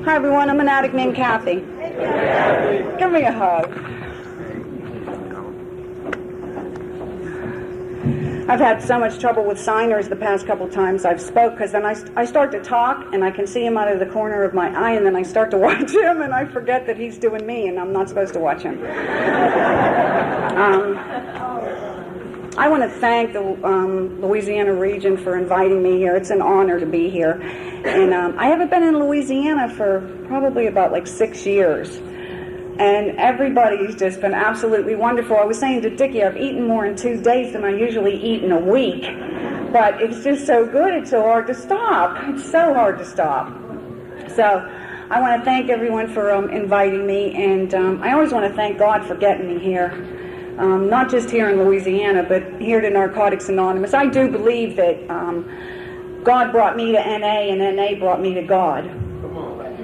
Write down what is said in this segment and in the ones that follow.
Hi everyone, I'm an addict named Kathy. Give me a hug. I've had so much trouble with signers the past couple times I've spoke, because then I start to talk and I can see him out of the corner of my eye, and then I start to watch him and I forget that he's doing me and I'm not supposed to watch him. I want to thank the Louisiana region for inviting me here. It's an honor to be here. And I haven't been in Louisiana for probably about like 6 years. And everybody's just been absolutely wonderful. I was saying to Dickie, I've eaten more in 2 days than I usually eat in a week. But it's just so good, it's so hard to stop. It's so hard to stop. So I want to thank everyone for inviting me. And I always want to thank God for getting me here. Not just here in Louisiana, but here to Narcotics Anonymous. I do believe that God brought me to NA and NA brought me to God.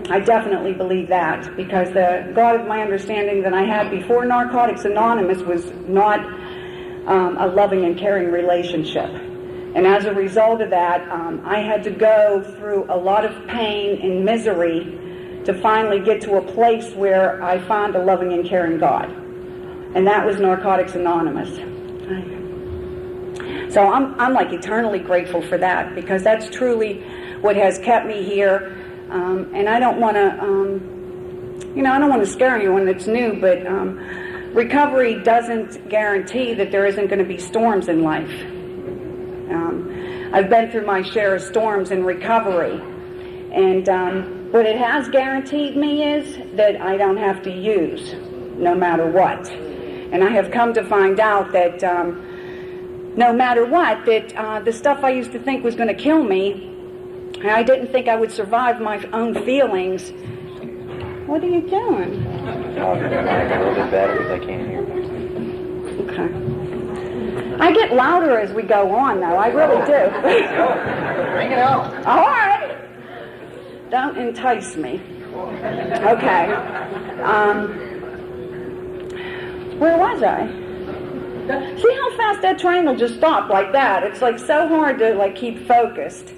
I definitely believe that, because the God of my understanding that I had before Narcotics Anonymous was not a loving and caring relationship. And as a result of that, I had to go through a lot of pain and misery to finally get to a place where I found a loving and caring God. And that was Narcotics Anonymous. So I'm like eternally grateful for that, because that's truly what has kept me here. And I don't want to, I don't want to scare anyone that's new, but recovery doesn't guarantee that there isn't going to be storms in life. I've been through my share of storms in recovery, and what it has guaranteed me is that I don't have to use, no matter what. And I have come to find out that no matter what, that the stuff I used to think was going to kill me, I didn't think I would survive my own feelings. What are you doing? Oh, I got a little bit better because I can't hear. Okay. I get louder as we go on, though. I really do. Bring it out. All right. Don't entice me. Okay. Where was I? See how fast that train will just stop like that? It's like so hard to like keep focused.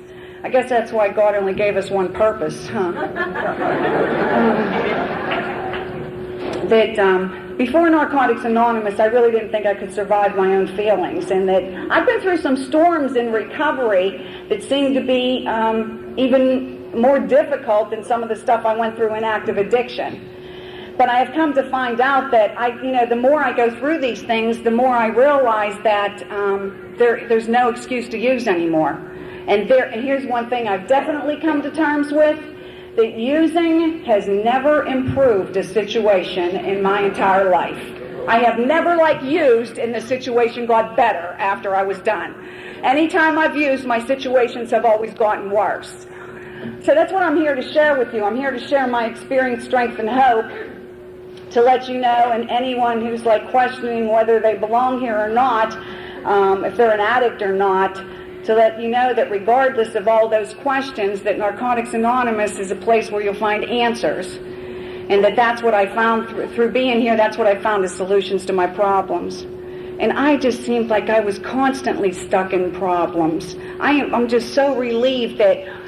I guess that's why God only gave us one purpose, huh? Before Narcotics Anonymous, I really didn't think I could survive my own feelings, and that I've been through some storms in recovery that seemed to be even more difficult than some of the stuff I went through in active addiction. But I have come to find out that the more I go through these things, the more I realize that there's no excuse to use anymore. And here's one thing I've definitely come to terms with, that using has never improved a situation in my entire life. I have never used and the situation got better after I was done. Anytime I've used, my situations have always gotten worse. So that's what I'm here to share with you. I'm here to share my experience, strength, and hope, to let you know, and anyone who's questioning whether they belong here or not, if they're an addict or not, to let you know that regardless of all those questions, that Narcotics Anonymous is a place where you'll find answers. And that's what I found through being here. That's what I found as solutions to my problems. And I just seemed like I was constantly stuck in problems. I'm just so relieved that...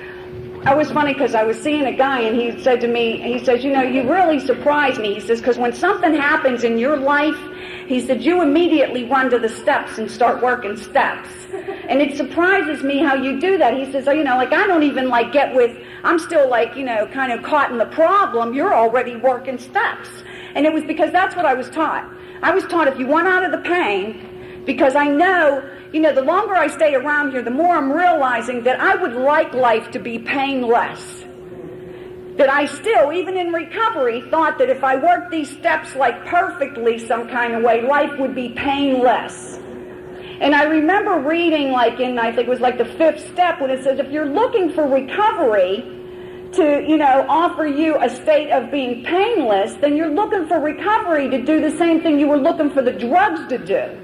It was funny because I was seeing a guy and he said to me, he says, you really surprise me. He says, because when something happens in your life, he said, you immediately run to the steps and start working steps. And it surprises me how you do that. He says, I don't even get with, I'm still kind of caught in the problem. You're already working steps. And it was because that's what I was taught. I was taught if you want out of the pain, because I know, the longer I stay around here, the more I'm realizing that I would like life to be painless. That I still, even in recovery, thought that if I worked these steps perfectly some kind of way, life would be painless. And I remember reading I think it was the 5th step, when it says if you're looking for recovery to, offer you a state of being painless, then you're looking for recovery to do the same thing you were looking for the drugs to do.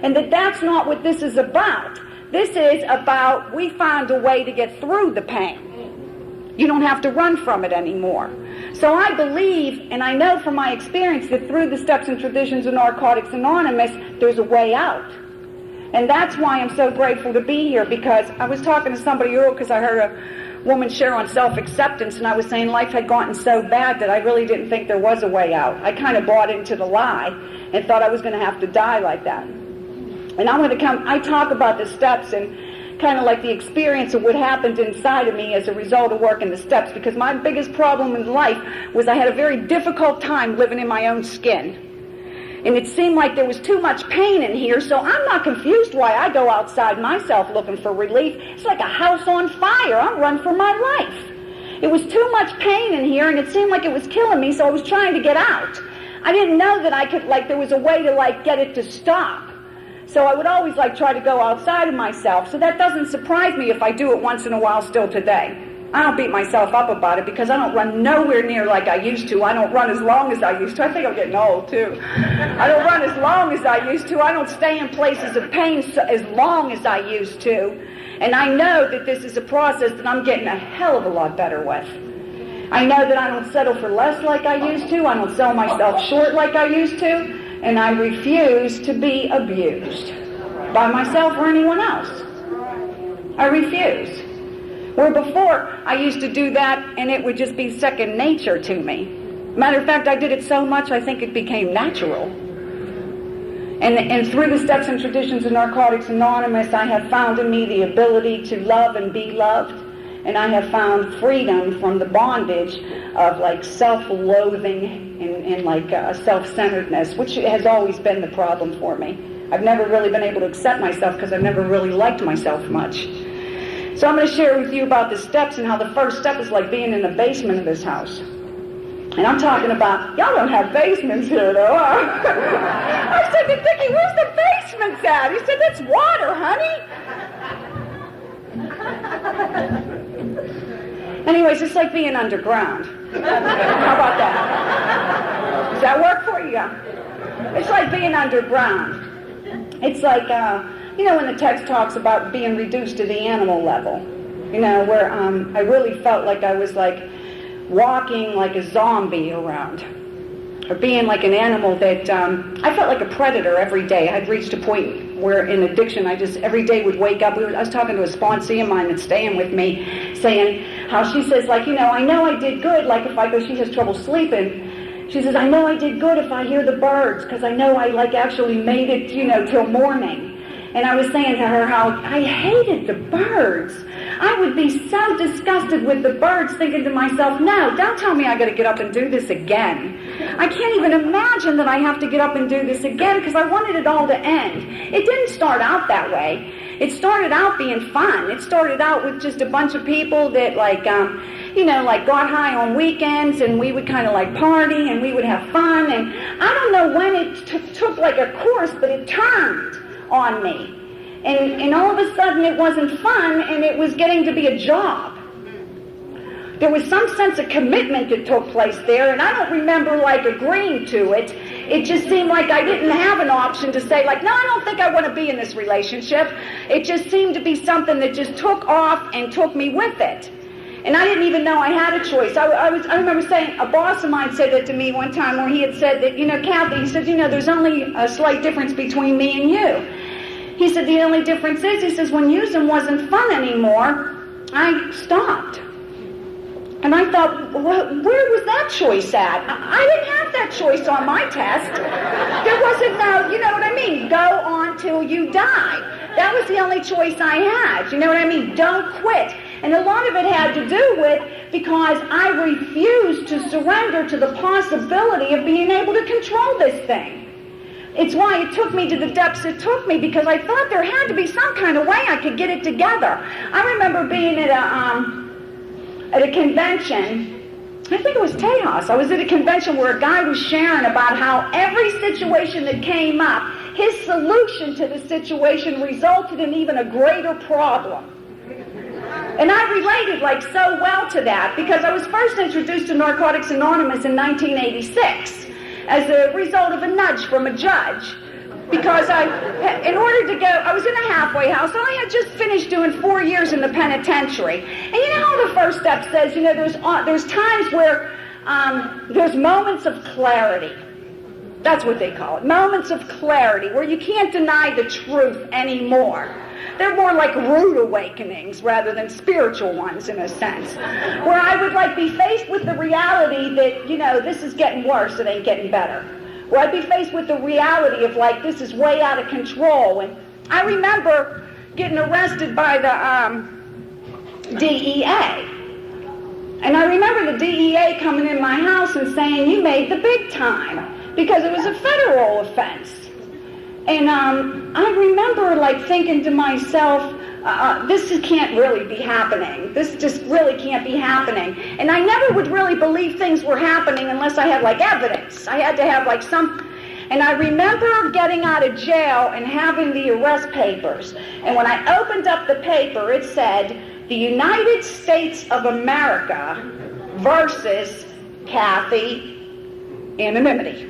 And that's not what this is about. This is about we found a way to get through the pain. You don't have to run from it anymore. So I believe, and I know from my experience, that through the steps and traditions of Narcotics Anonymous, there's a way out. And that's why I'm so grateful to be here, because I was talking to somebody earlier, because I heard woman share on self-acceptance, and I was saying life had gotten so bad that I really didn't think there was a way out. I kind of bought into the lie and thought I was going to have to die like that. And I talk about the steps and kind of like the experience of what happened inside of me as a result of working the steps, because my biggest problem in life was I had a very difficult time living in my own skin. And it seemed like there was too much pain in here, so I'm not confused why I go outside myself looking for relief. It's like a house on fire. I'm running for my life. It was too much pain in here, and it seemed like it was killing me, so I was trying to get out. I didn't know that I could, there was a way to, get it to stop. So I would always, try to go outside of myself. So that doesn't surprise me if I do it once in a while still today. I don't beat myself up about it because I don't run nowhere near like I used to. I don't run as long as I used to. I think I'm getting old, too. I don't run as long as I used to. I don't stay in places of pain as long as I used to. And I know that this is a process that I'm getting a hell of a lot better with. I know that I don't settle for less like I used to. I don't sell myself short like I used to. And I refuse to be abused by myself or anyone else. I refuse. Where before, I used to do that, and it would just be second nature to me. Matter of fact, I did it so much, I think it became natural. And through the steps and traditions of Narcotics Anonymous, I have found in me the ability to love and be loved. And I have found freedom from the bondage of, self-loathing and self-centeredness, which has always been the problem for me. I've never really been able to accept myself because I've never really liked myself much. So I'm going to share with you about the steps and how the first step is like being in the basement of this house. And I'm talking about, y'all don't have basements here, though, huh? I said to Dickie, where's the basements at? He said, that's water, honey. Anyways, it's like being underground. How about that? Does that work for you? Yeah. It's like being underground. It's like, when the text talks about being reduced to the animal level, where I really felt like I was walking like a zombie around, or being like an animal that I felt like a predator every day. I had reached a point where in addiction, I just every day would wake up. I was talking to a sponsee of mine that's staying with me, saying how she says, I know I did good, if I go, she has trouble sleeping. She says, I know I did good if I hear the birds, because I know I actually made it, till morning. And I was saying to her how I hated the birds. I would be so disgusted with the birds, thinking to myself, no, don't tell me I got to get up and do this again. I can't even imagine that I have to get up and do this again, because I wanted it all to end. It didn't start out that way. It started out being fun. It started out with just a bunch of people that got high on weekends, and we would kind of party, and we would have fun. And I don't know when it took a course, but it turned on me. And all of a sudden it wasn't fun, and it was getting to be a job. There was some sense of commitment that took place there, and I don't remember agreeing to it. It just seemed like I didn't have an option to say no, I don't think I want to be in this relationship. It just seemed to be something that just took off and took me with it. And I didn't even know I had a choice. I remember saying, a boss of mine said that to me one time, where he had said that, Kathy, he said, there's only a slight difference between me and you. He said, the only difference is, he says, when using wasn't fun anymore, I stopped. And I thought, where was that choice at? I didn't have that choice on my test. There wasn't no, you know what I mean? Go on till you die. That was the only choice I had. You know what I mean? Don't quit. And a lot of it had to do with because I refused to surrender to the possibility of being able to control this thing. It's why it took me to the depths it took me, because I thought there had to be some kind of way I could get it together. I remember being at a convention. I think it was Tejas. I was at a convention where a guy was sharing about how every situation that came up, his solution to the situation resulted in even a greater problem. And I related so well to that, because I was first introduced to Narcotics Anonymous in 1986 as a result of a nudge from a judge. Because in order to go, I was in a halfway house, and I had just finished doing 4 years in the penitentiary. And you know how the first step says, there's times where there's moments of clarity. That's what they call it. Moments of clarity, where you can't deny the truth anymore. They're more like rude awakenings rather than spiritual ones in a sense. Where I would like be faced with the reality that, this is getting worse, it ain't getting better. Where I'd be faced with the reality of like, this is way out of control. And I remember getting arrested by the DEA. And I remember the DEA coming in my house and saying, you made the big time, because it was a federal offense. And I remember like thinking to myself, this can't really be happening. This just really can't be happening. And I never would really believe things were happening unless I had like evidence. I had to have like some. And I remember getting out of jail and having the arrest papers. And when I opened up the paper, it said, the United States of America versus Kathy anonymity.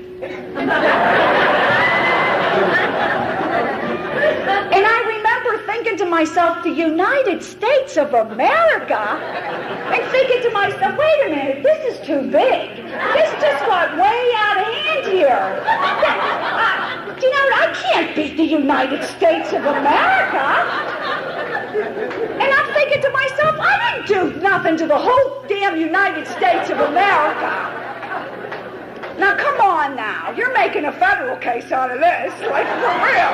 And I remember thinking to myself, the United States of America? And thinking to myself, wait a minute, this is too big. This just got way out of hand here. Do you know what? I can't beat the United States of America. And I'm thinking to myself, I didn't do nothing to the whole damn United States of America. Now, come on now. You're making a federal case out of this, like for real.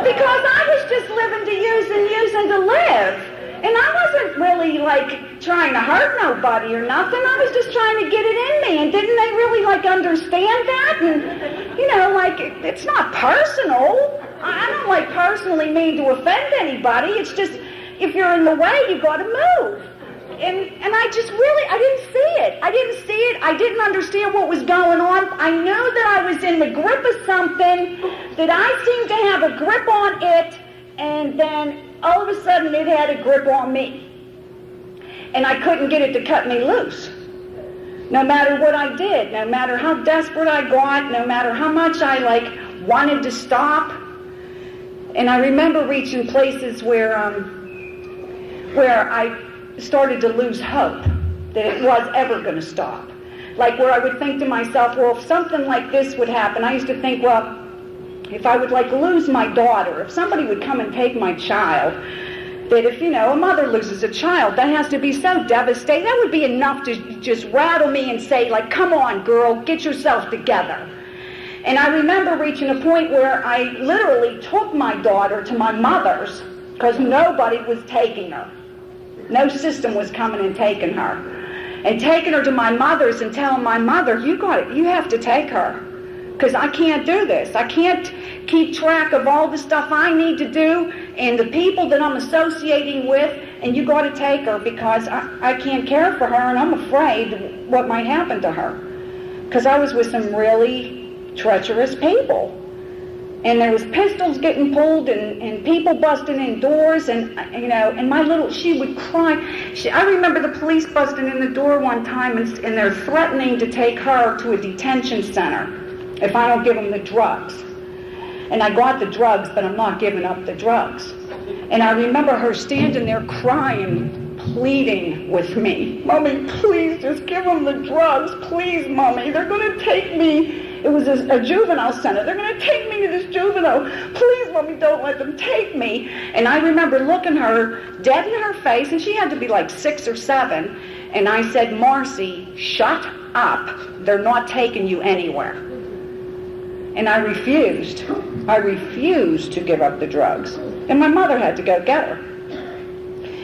Because I was just living to use and using to live. And I wasn't really, like, trying to hurt nobody or nothing. I was just trying to get it in me. And didn't they really, like, understand that? And, like, it's not personal. I don't, like, personally mean to offend anybody. It's just, if you're in the way, you got to move. And I just really, I didn't see it. I didn't understand what was going on. I knew that I was in the grip of something, that I seemed to have a grip on it, and then all of a sudden it had a grip on me. And I couldn't get it to cut me loose. No matter what I did, no matter how desperate I got, no matter how much I, wanted to stop. And I remember reaching places where I started to lose hope that it was ever going to stop. Like where I would think to myself, well, if something like this would happen, I used to think, well, if I would lose my daughter, if somebody would come and take my child, that if, a mother loses a child, that has to be so devastating. That would be enough to just rattle me and say, come on, girl, get yourself together. And I remember reaching a point where I literally took my daughter to my mother's because nobody was taking her. No system was coming and taking her. And taking her to my mother's and telling my mother, you have to take her. Because I can't do this. I can't keep track of all the stuff I need to do and the people that I'm associating with, and you got to take her because I can't care for her, and I'm afraid what might happen to her. Because I was with some really treacherous people. And there was pistols getting pulled and people busting in doors and she would cry. I remember the police busting in the door one time and they're threatening to take her to a detention center if I don't give them the drugs. And I got the drugs, but I'm not giving up the drugs. And I remember her standing there crying, pleading with me. Mommy, please just give them the drugs. Please, Mommy, they're going to take me. It was a juvenile center. They're going to take me to this juvenile. Please, Mommy, don't let them take me. And I remember looking her dead in her face, and she had to be 6 or 7. And I said, Marcy, shut up. They're not taking you anywhere. And I refused. I refused to give up the drugs. And my mother had to go get her.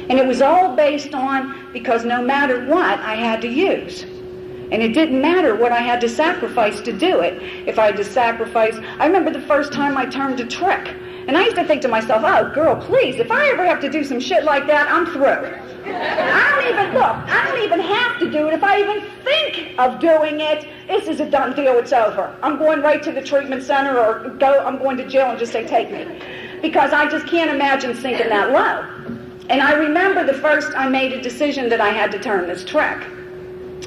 And it was all based on, because no matter what, I had to use. And it didn't matter what I had to sacrifice to do it. If I had to sacrifice, I remember the first time I turned a trick. And I used to think to myself, oh, girl, please, if I ever have to do some shit like that, I'm through. I don't even have to do it. If I even think of doing it, this is a done deal, it's over. I'm going right to the treatment center or I'm going to jail and just say, take me. Because I just can't imagine sinking that low. And I remember the first I made a decision that I had to turn this trick.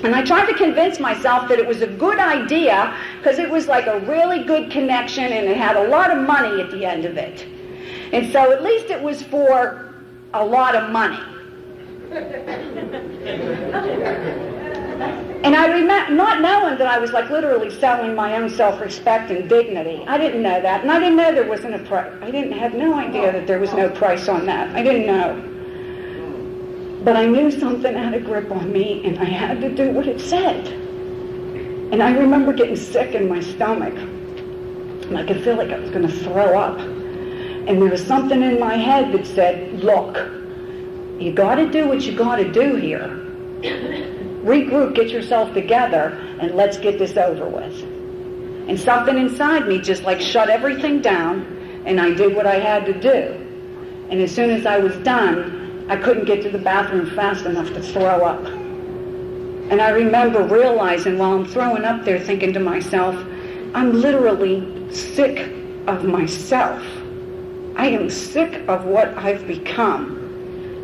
And I tried to convince myself that it was a good idea because it was a really good connection and it had a lot of money at the end of it. And so at least it was for a lot of money. And I remember not knowing that I was like literally selling my own self-respect and dignity. I didn't know that. And I didn't know there wasn't a price. I didn't have no idea that there was no price on that. I didn't know. But I knew something had a grip on me, and I had to do what it said. And I remember getting sick in my stomach. And I could feel like I was going to throw up. And there was something in my head that said, look, you got to do what you got to do here. Regroup, get yourself together, and let's get this over with. And something inside me just like shut everything down, and I did what I had to do. And as soon as I was done, I couldn't get to the bathroom fast enough to throw up. And I remember realizing while I'm throwing up there, thinking to myself, I'm literally sick of myself. I am sick of what I've become.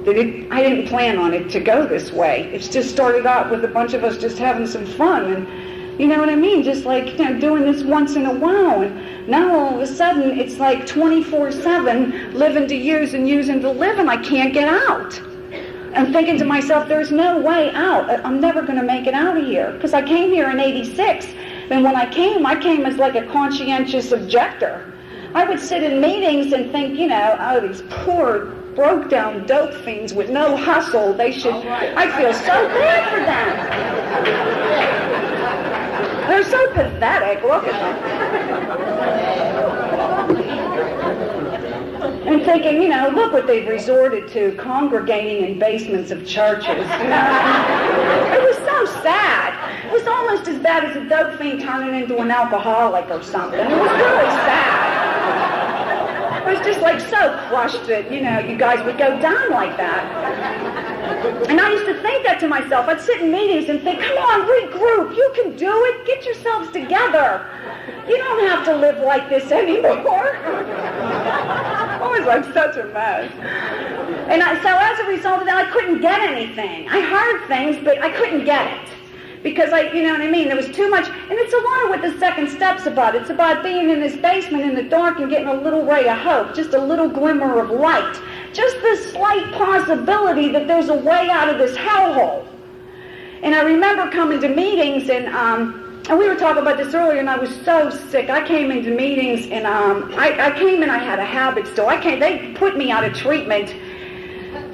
I didn't plan on it to go this way. It's just started out with a bunch of us just having some fun, and you know what I mean? Just like, doing this once in a while, and now all of a sudden it's like 24/7, living to use and using to live, and I can't get out. I'm thinking to myself, there's no way out. I'm never going to make it out of here, because I came here in '86, and when I came as like a conscientious objector. I would sit in meetings and think, oh, these poor broke down dope fiends with no hustle, I feel so bad for them. They're so pathetic, look at them. And thinking, look what they've resorted to, congregating in basements of churches. It was so sad. It was almost as bad as a dope fiend turning into an alcoholic or something. It was really sad. I was just like so crushed that, you guys would go down like that. And I used to think that to myself. I'd sit in meetings and think, come on, regroup. You can do it. Get yourselves together. You don't have to live like this anymore. I was like such a mess. And so as a result of that, I couldn't get anything. I heard things, but I couldn't get it. Because there was too much, and it's a lot of what the second step's about. It's about being in this basement in the dark and getting a little ray of hope, just a little glimmer of light, just this slight possibility that there's a way out of this hellhole. And I remember coming to meetings, and we were talking about this earlier, and I was so sick. I came into meetings, and I came and I had a habit still. They put me out of treatment.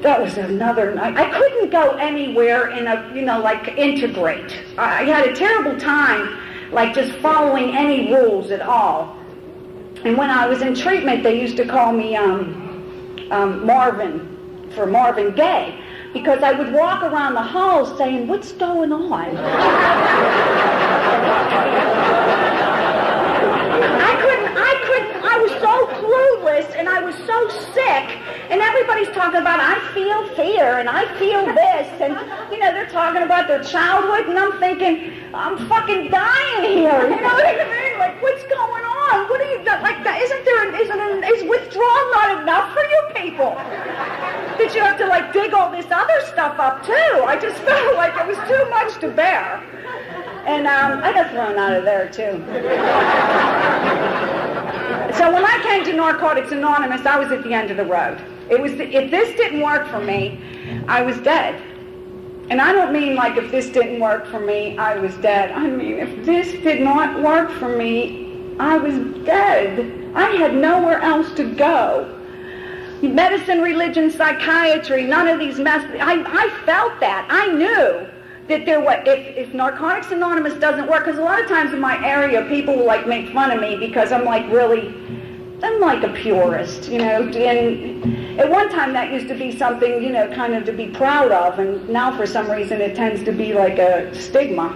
That was another night. I couldn't go anywhere in integrate. I had a terrible time, just following any rules at all. And when I was in treatment, they used to call me Marvin, for Marvin Gaye, because I would walk around the halls saying, what's going on? I was so clueless, and I was so sick, and everybody's talking about, I feel fear, and I feel this, and, they're talking about their childhood, and I'm thinking, I'm fucking dying here, you know what I mean? Like, what's going on? What are you, like, that? Is withdrawal not enough for you people? Did you have to, dig all this other stuff up, too? I just felt like it was too much to bear. And I got thrown out of there, too. So when I came to Narcotics Anonymous, I was at the end of the road. If this didn't work for me, I was dead. And I don't mean if this didn't work for me, I was dead. I mean, if this did not work for me, I was dead. I had nowhere else to go. Medicine, religion, psychiatry, none of these I felt that. I knew that if Narcotics Anonymous doesn't work, because a lot of times in my area, people will make fun of me because I'm a purist, and at one time that used to be something, kind of to be proud of, and now for some reason it tends to be like a stigma.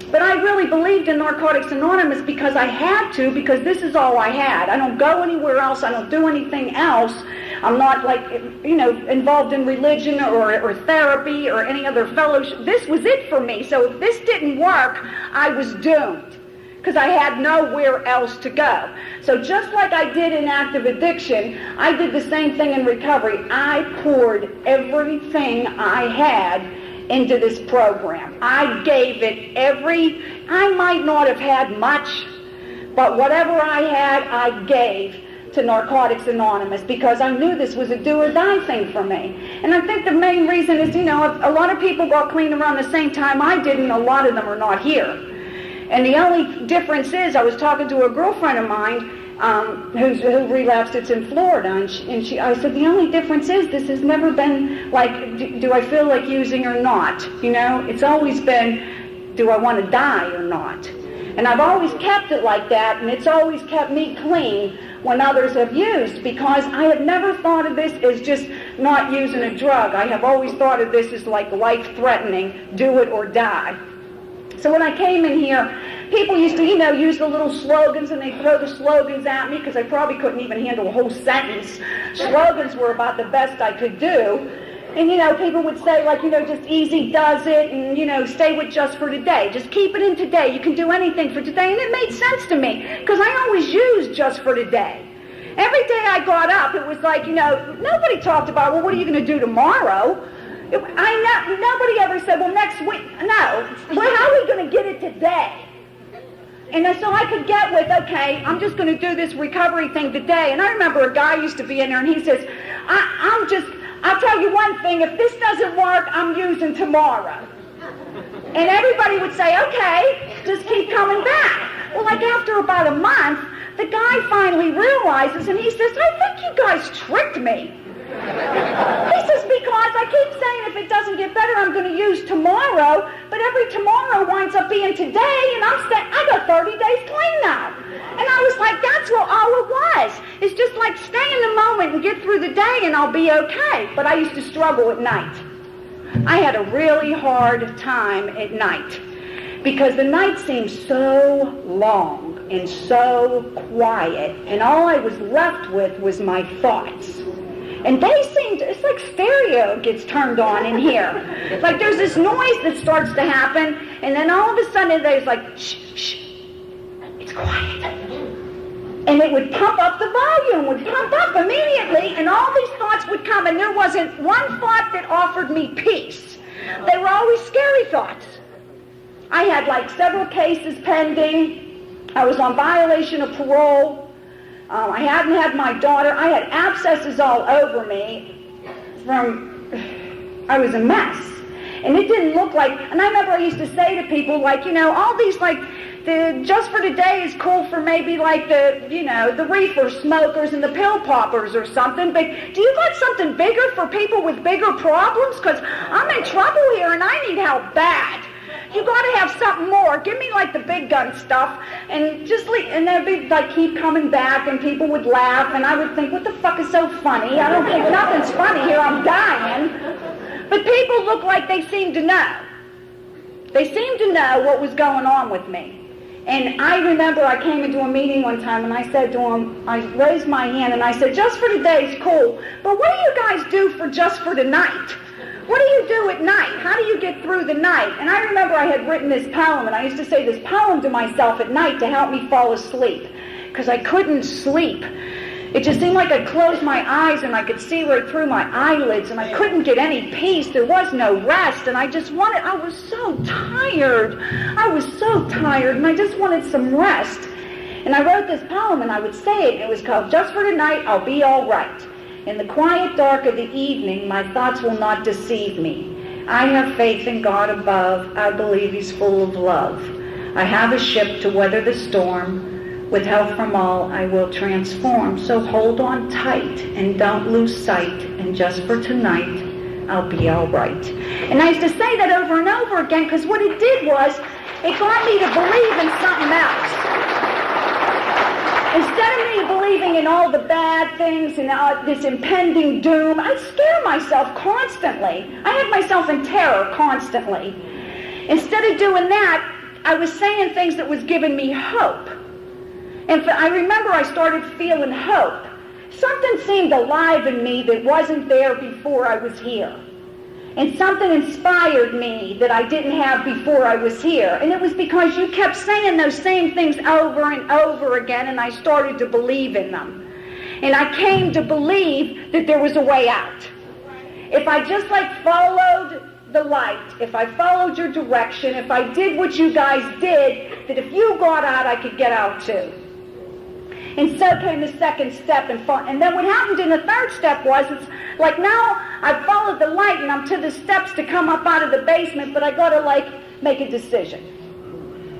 But I really believed in Narcotics Anonymous because I had to, because this is all I had. I don't go anywhere else. I don't do anything else. I'm not involved in religion or therapy or any other fellowship. This was it for me. So if this didn't work, I was doomed because I had nowhere else to go. So just like I did in active addiction, I did the same thing in recovery. I poured everything I had into this program. I gave it I might not have had much, but whatever I had, I gave to Narcotics Anonymous because I knew this was a do or die thing for me. And I think the main reason is, a lot of people got clean around the same time I did, and a lot of them are not here. And the only difference is, I was talking to a girlfriend of mine who relapsed. It's in Florida, and I said, the only difference is this has never been like, do I feel like using or not? It's always been, do I want to die or not? And I've always kept it like that, and it's always kept me clean when others have used, because I have never thought of this as just not using a drug. I have always thought of this as like life-threatening, do it or die. So when I came in here, people used to, use the little slogans, and they'd throw the slogans at me because I probably couldn't even handle a whole sentence. Slogans were about the best I could do. And, people would say, like, just easy does it, and, stay with just for today. Just keep it in today. You can do anything for today. And it made sense to me because I always used just for today. Every day I got up, it was like, nobody talked about, well, what are you going to do tomorrow? Nobody ever said, well, next week. No. Well, how are we going to get it today? And so I could get with, okay, I'm just going to do this recovery thing today. And I remember a guy used to be in there, and he says, I'll tell you one thing, if this doesn't work, I'm using tomorrow. And everybody would say, okay, just keep coming back. Well, like after about a month, the guy finally realizes, and he says, I think you guys tricked me. He says, because I keep saying if it doesn't get better, I'm going to use tomorrow, but every tomorrow winds up being today, and I got 30 days clean now. And I was like, that's what all it was. It's just like stay in the moment and get through the day, and I'll be okay. But I used to struggle at night. I had a really hard time at night because the night seemed so long and so quiet, and all I was left with was my thoughts. And they seemed, it's like stereo gets turned on in here. Like there's this noise that starts to happen, and then all of a sudden there's like, shh, shh, it's quiet. And it would pump up, the volume would pump up immediately, and all these thoughts would come, and there wasn't one thought that offered me peace. They were always scary thoughts. I had like several cases pending. I was on violation of parole. I hadn't had my daughter. I had abscesses all over me I was a mess. And it didn't look like, and I remember I used to say to people, like, all these, like, the just for today is cool for maybe like the reefer smokers and the pill poppers or something, but do you got something bigger for people with bigger problems? Because I'm in trouble here and I need help bad. You got to have something more. Give me like the big gun stuff, and just and they'd be like keep coming back, and people would laugh, and I would think, what the fuck is so funny? I don't think nothing's funny here. I'm dying. But people look like they seemed to know. They seemed to know what was going on with me. And I remember I came into a meeting one time, and I said to them, I raised my hand, and I said, just for today is cool, but what do you guys do for just for tonight? What do you do at night? How do you get through the night? And I remember I had written this poem, and I used to say this poem to myself at night to help me fall asleep, because I couldn't sleep. It just seemed like I'd close my eyes and I could see right through my eyelids, and I couldn't get any peace. There was no rest, and I was so tired. I was so tired, and I just wanted some rest. And I wrote this poem, and I would say it, and it was called, Just for Tonight, I'll Be All Right. In the quiet dark of the evening, my thoughts will not deceive me. I have faith in God above. I believe He's full of love. I have a ship to weather the storm. With help from all, I will transform. So hold on tight and don't lose sight. And just for tonight, I'll be all right. And I used to say that over and over again, because what it did was, it got me to believe in something else. Instead of me believing in all the bad things and this impending doom, I'd scare myself constantly. I had myself in terror constantly. Instead of doing that, I was saying things that was giving me hope. And I remember I started feeling hope. Something seemed alive in me that wasn't there before I was here. And something inspired me that I didn't have before I was here. And it was because you kept saying those same things over and over again, and I started to believe in them. And I came to believe that there was a way out. If I just followed the light, if I followed your direction, if I did what you guys did, that if you got out, I could get out too. And so came the second step. And then what happened in the third step was, it's like now I've followed the light and I'm to the steps to come up out of the basement, but I got to like make a decision.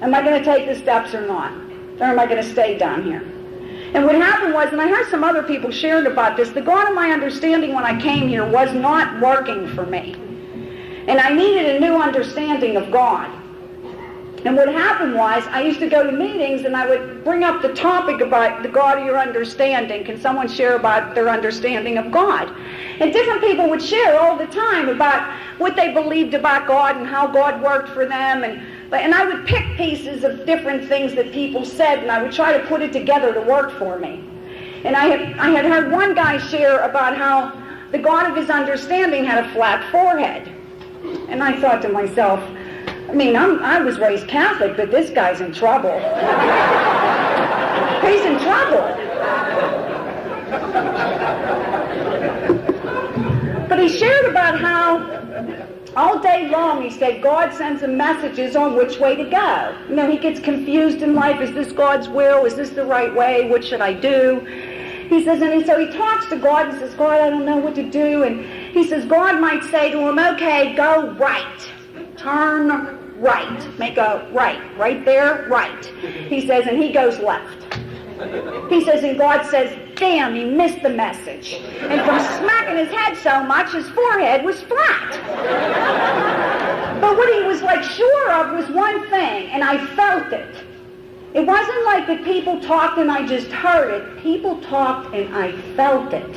Am I going to take the steps or not? Or am I going to stay down here? And what happened was, and I heard some other people sharing about this, the God of my understanding when I came here was not working for me. And I needed a new understanding of God. And what happened was, I used to go to meetings and I would bring up the topic about the God of your understanding. Can someone share about their understanding of God? And different people would share all the time about what they believed about God and how God worked for them. And I would pick pieces of different things that people said, and I would try to put it together to work for me. And I had heard one guy share about how the God of his understanding had a flat forehead. And I thought to myself, I mean, I was raised Catholic, but this guy's in trouble. He's in trouble. But he shared about how all day long, he said, God sends him messages on which way to go. You know, he gets confused in life. Is this God's will? Is this the right way? What should I do? He says, and so he talks to God and says, God, I don't know what to do. And he says, God might say to him, okay, go right. Turn right. Make a right. Right there, right. He says, and he goes left. He says, and God says, damn, he missed the message. And from smacking his head so much, his forehead was flat. But what he was like sure of was one thing, and I felt it. It wasn't like that people talked and I just heard it. People talked and I felt it.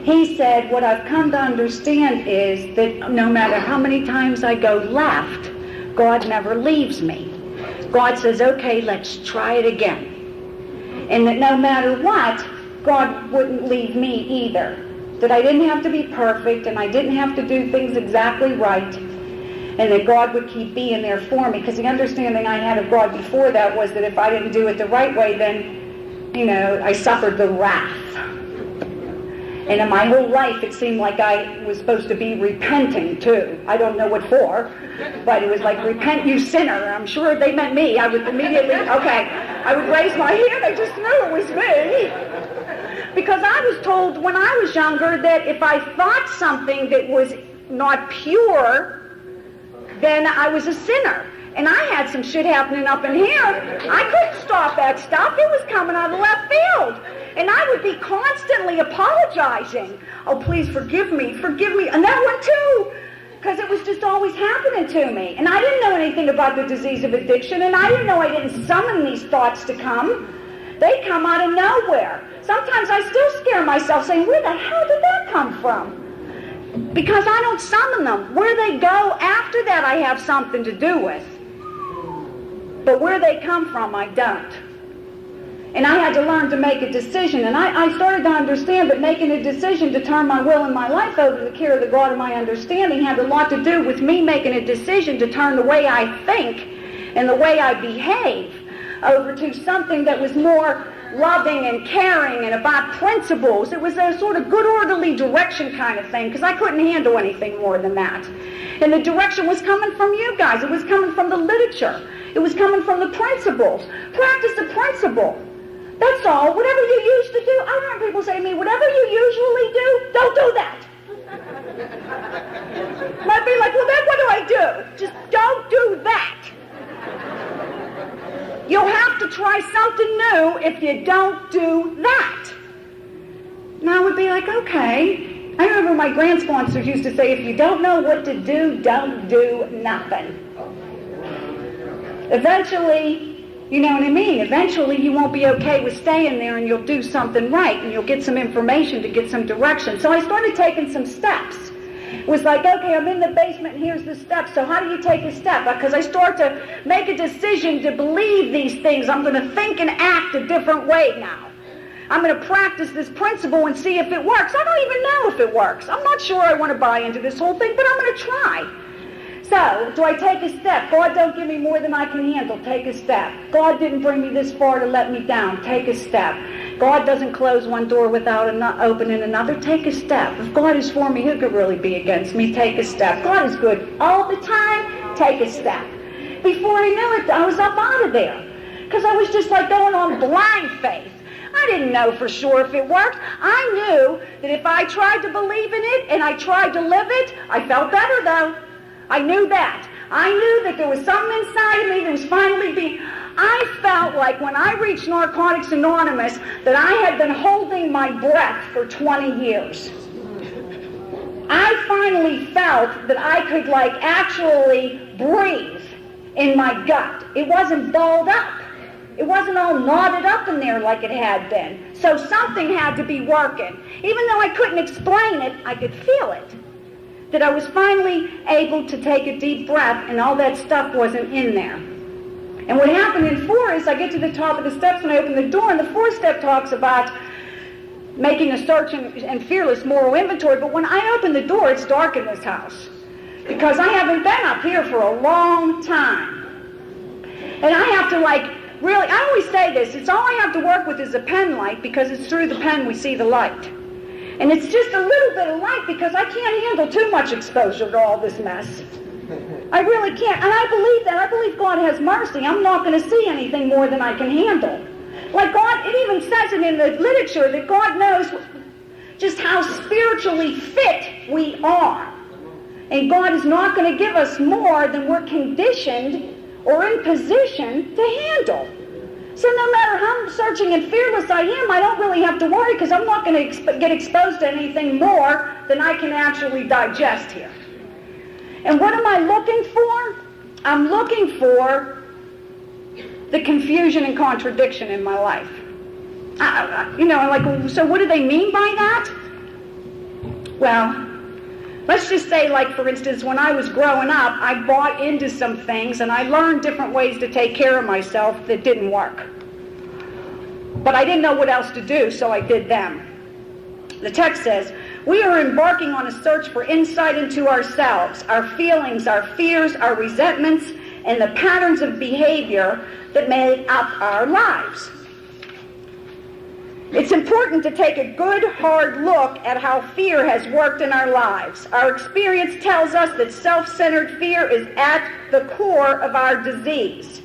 He said, what I've come to understand is that no matter how many times I go left, God never leaves me. God says, okay, let's try it again. And that no matter what, God wouldn't leave me either. That I didn't have to be perfect and I didn't have to do things exactly right. And that God would keep being there for me. Because the understanding I had of God before that was that if I didn't do it the right way, then, you know, I suffered the wrath. And in my whole life, it seemed like I was supposed to be repenting, too. I don't know what for, but it was like, repent, you sinner. I'm sure if they meant me, I would immediately, okay, I would raise my hand. I just knew it was me. Because I was told when I was younger that if I thought something that was not pure, then I was a sinner. And I had some shit happening up in here. I couldn't stop that stuff. It was coming out of left field. And I would be constantly apologizing. Oh, please forgive me. And that one too. Because it was just always happening to me. And I didn't know anything about the disease of addiction. And I didn't know I didn't summon these thoughts to come. They come out of nowhere. Sometimes I still scare myself saying, where the hell did that come from? Because I don't summon them. Where they go after that I have something to do with. But where they come from, I don't. And I had to learn to make a decision. And I started to understand that making a decision to turn my will and my life over to the care of the God of my understanding had a lot to do with me making a decision to turn the way I think and the way I behave over to something that was more loving and caring and about principles. It was a sort of good orderly direction kind of thing because I couldn't handle anything more than that. And the direction was coming from you guys. It was coming from the literature. It was coming from the principles. Practice the principle. That's all. Whatever you used to do. I heard people say to me, whatever you usually do, don't do that. And I'd be like, well, then what do I do? Just don't do that. You'll have to try something new if you don't do that. And I would be like, okay. I remember my grand sponsors used to say, if you don't know what to do, don't do nothing. Eventually, you know what I mean? Eventually you won't be okay with staying there and you'll do something right and you'll get some information to get some direction. So I started taking some steps. It was like, okay, I'm in the basement and here's the steps. So how do you take a step? Because I start to make a decision to believe these things. I'm going to think and act a different way now. I'm going to practice this principle and see if it works. I don't even know if it works. I'm not sure I want to buy into this whole thing, but I'm going to try. So, do I take a step? God don't give me more than I can handle. Take a step. God didn't bring me this far to let me down. Take a step. God doesn't close one door without opening another. Take a step. If God is for me, who could really be against me? Take a step. God is good all the time. Take a step. Before I knew it, I was up out of there. Because I was just like going on blind faith. I didn't know for sure if it worked. I knew that if I tried to believe in it and I tried to live it, I felt better though. I knew that. I knew that there was something inside of me that was finally being... I felt like when I reached Narcotics Anonymous that I had been holding my breath for 20 years. I finally felt that I could actually breathe in my gut. It wasn't balled up. It wasn't all knotted up in there like it had been. So something had to be working. Even though I couldn't explain it, I could feel it. That I was finally able to take a deep breath and all that stuff wasn't in there. And what happened in 4 is I get to the top of the steps and I open the door, and the 4th step talks about making a search and fearless moral inventory. But when I open the door, it's dark in this house because I haven't been up here for a long time. And I have to really, I always say this, it's all I have to work with is a pen light, because it's through the pen we see the light. And it's just a little bit of light because I can't handle too much exposure to all this mess. I really can't. And I believe that. I believe God has mercy. I'm not going to see anything more than I can handle. Like God, it even says it in the literature that God knows just how spiritually fit we are. And God is not going to give us more than we're conditioned or in position to handle. So no matter how searching and fearless I am, I don't really have to worry because I'm not going to get exposed to anything more than I can actually digest here. And what am I looking for? I'm looking for the confusion and contradiction in my life. So what do they mean by that? Well, let's just say, for instance, when I was growing up, I bought into some things and I learned different ways to take care of myself that didn't work. But I didn't know what else to do, so I did them. The text says, we are embarking on a search for insight into ourselves, our feelings, our fears, our resentments, and the patterns of behavior that make up our lives. It's important to take a good, hard look at how fear has worked in our lives. Our experience tells us that self-centered fear is at the core of our disease.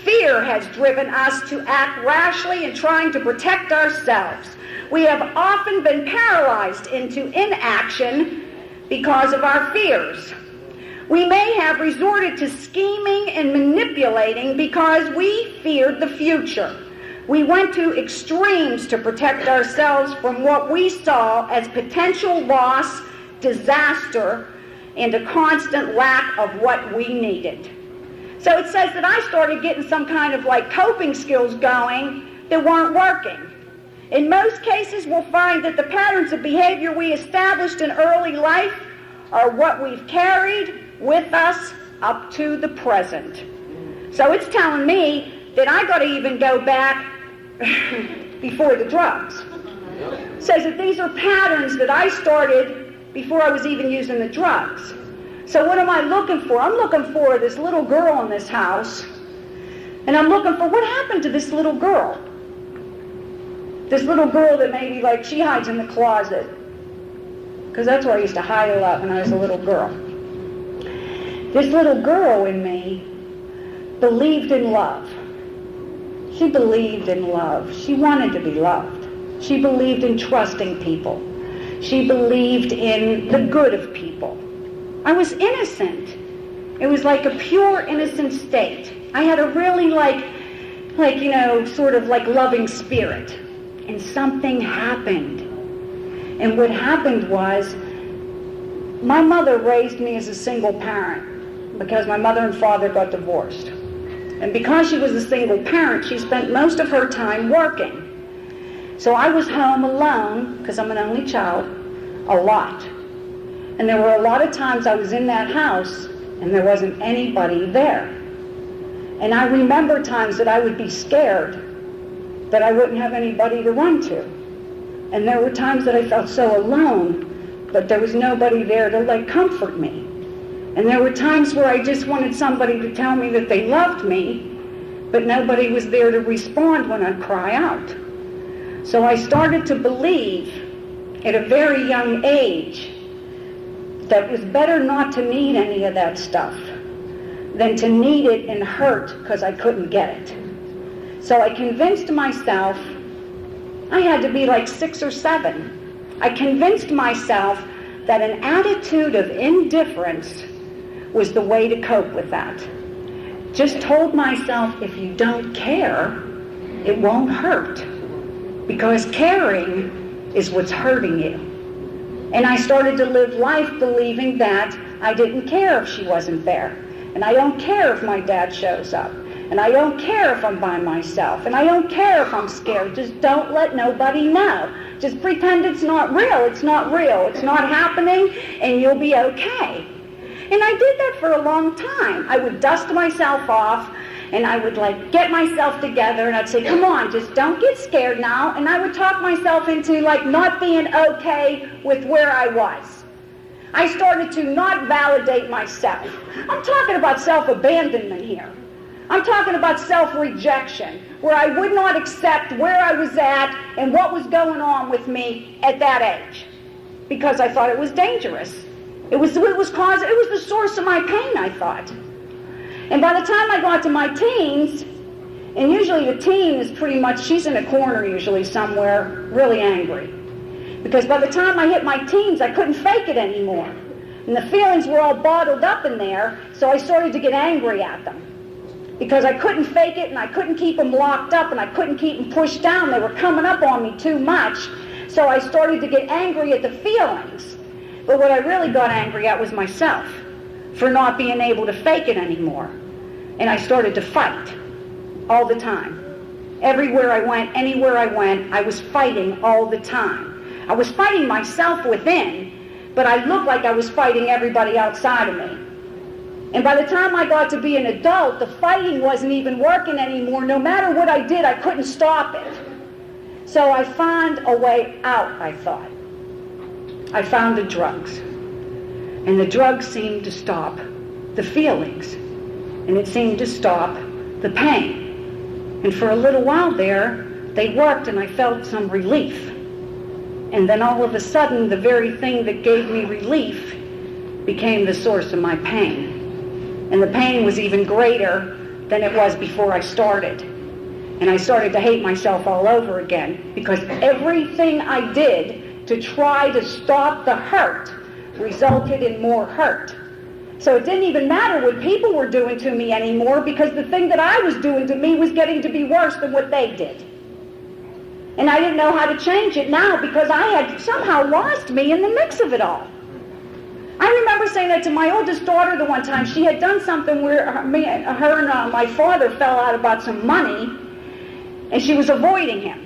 Fear has driven us to act rashly in trying to protect ourselves. We have often been paralyzed into inaction because of our fears. We may have resorted to scheming and manipulating because we feared the future. We went to extremes to protect ourselves from what we saw as potential loss, disaster, and a constant lack of what we needed. So it says that I started getting some kind of coping skills going that weren't working. In most cases, we'll find that the patterns of behavior we established in early life are what we've carried with us up to the present. So it's telling me that I got to even go back before the drugs. It says that these are patterns that I started before I was even using the drugs. So what am I looking for? I'm looking for this little girl in this house, and I'm looking for what happened to this little girl. This little girl that maybe she hides in the closet, because that's where I used to hide a lot when I was a little girl. This little girl in me believed in love. She believed in love. She wanted to be loved. She believed in trusting people. She believed in the good of people. I was innocent. It was like a pure innocent state. I had a really loving spirit. And something happened. And what happened was, my mother raised me as a single parent because my mother and father got divorced. And because she was a single parent, she spent most of her time working. So I was home alone, because I'm an only child, a lot. And there were a lot of times I was in that house and there wasn't anybody there. And I remember times that I would be scared that I wouldn't have anybody to run to. And there were times that I felt so alone, but there was nobody there to comfort me. And there were times where I just wanted somebody to tell me that they loved me, but nobody was there to respond when I'd cry out. So I started to believe at a very young age that it was better not to need any of that stuff than to need it and hurt because I couldn't get it. So I convinced myself I had to be like 6 or 7. I convinced myself that an attitude of indifference was the way to cope with that. Just told myself, if you don't care, it won't hurt. Because caring is what's hurting you. And I started to live life believing that I didn't care if she wasn't there. And I don't care if my dad shows up. And I don't care if I'm by myself. And I don't care if I'm scared. Just don't let nobody know. Just pretend it's not real. It's not real. It's not happening, and you'll be okay. And I did that for a long time. I would dust myself off, and I would like get myself together, and I'd say, come on, just don't get scared now. And I would talk myself into like not being okay with where I was. I started to not validate myself. I'm talking about self-abandonment here. I'm talking about self-rejection, where I would not accept where I was at and what was going on with me at that age, because I thought it was dangerous. It was the source of my pain, I thought. And by the time I got to my teens, and usually the teen is pretty much, she's in a corner usually somewhere, really angry. Because by the time I hit my teens, I couldn't fake it anymore. And the feelings were all bottled up in there, so I started to get angry at them. Because I couldn't fake it, and I couldn't keep them locked up, and I couldn't keep them pushed down. They were coming up on me too much. So I started to get angry at the feelings. But what I really got angry at was myself for not being able to fake it anymore. And I started to fight all the time. Everywhere I went, anywhere I went, I was fighting all the time. I was fighting myself within, but I looked like I was fighting everybody outside of me. And by the time I got to be an adult, the fighting wasn't even working anymore. No matter what I did, I couldn't stop it. So I found a way out, I thought. I found the drugs. And the drugs seemed to stop the feelings. And it seemed to stop the pain. And for a little while there, they worked and I felt some relief. And then all of a sudden, the very thing that gave me relief became the source of my pain. And the pain was even greater than it was before I started. And I started to hate myself all over again, because everything I did to try to stop the hurt resulted in more hurt. So it didn't even matter what people were doing to me anymore, because the thing that I was doing to me was getting to be worse than what they did. And I didn't know how to change it now, because I had somehow lost me in the mix of it all. I remember saying that to my oldest daughter the one time. She had done something where her and my father fell out about some money, and she was avoiding him.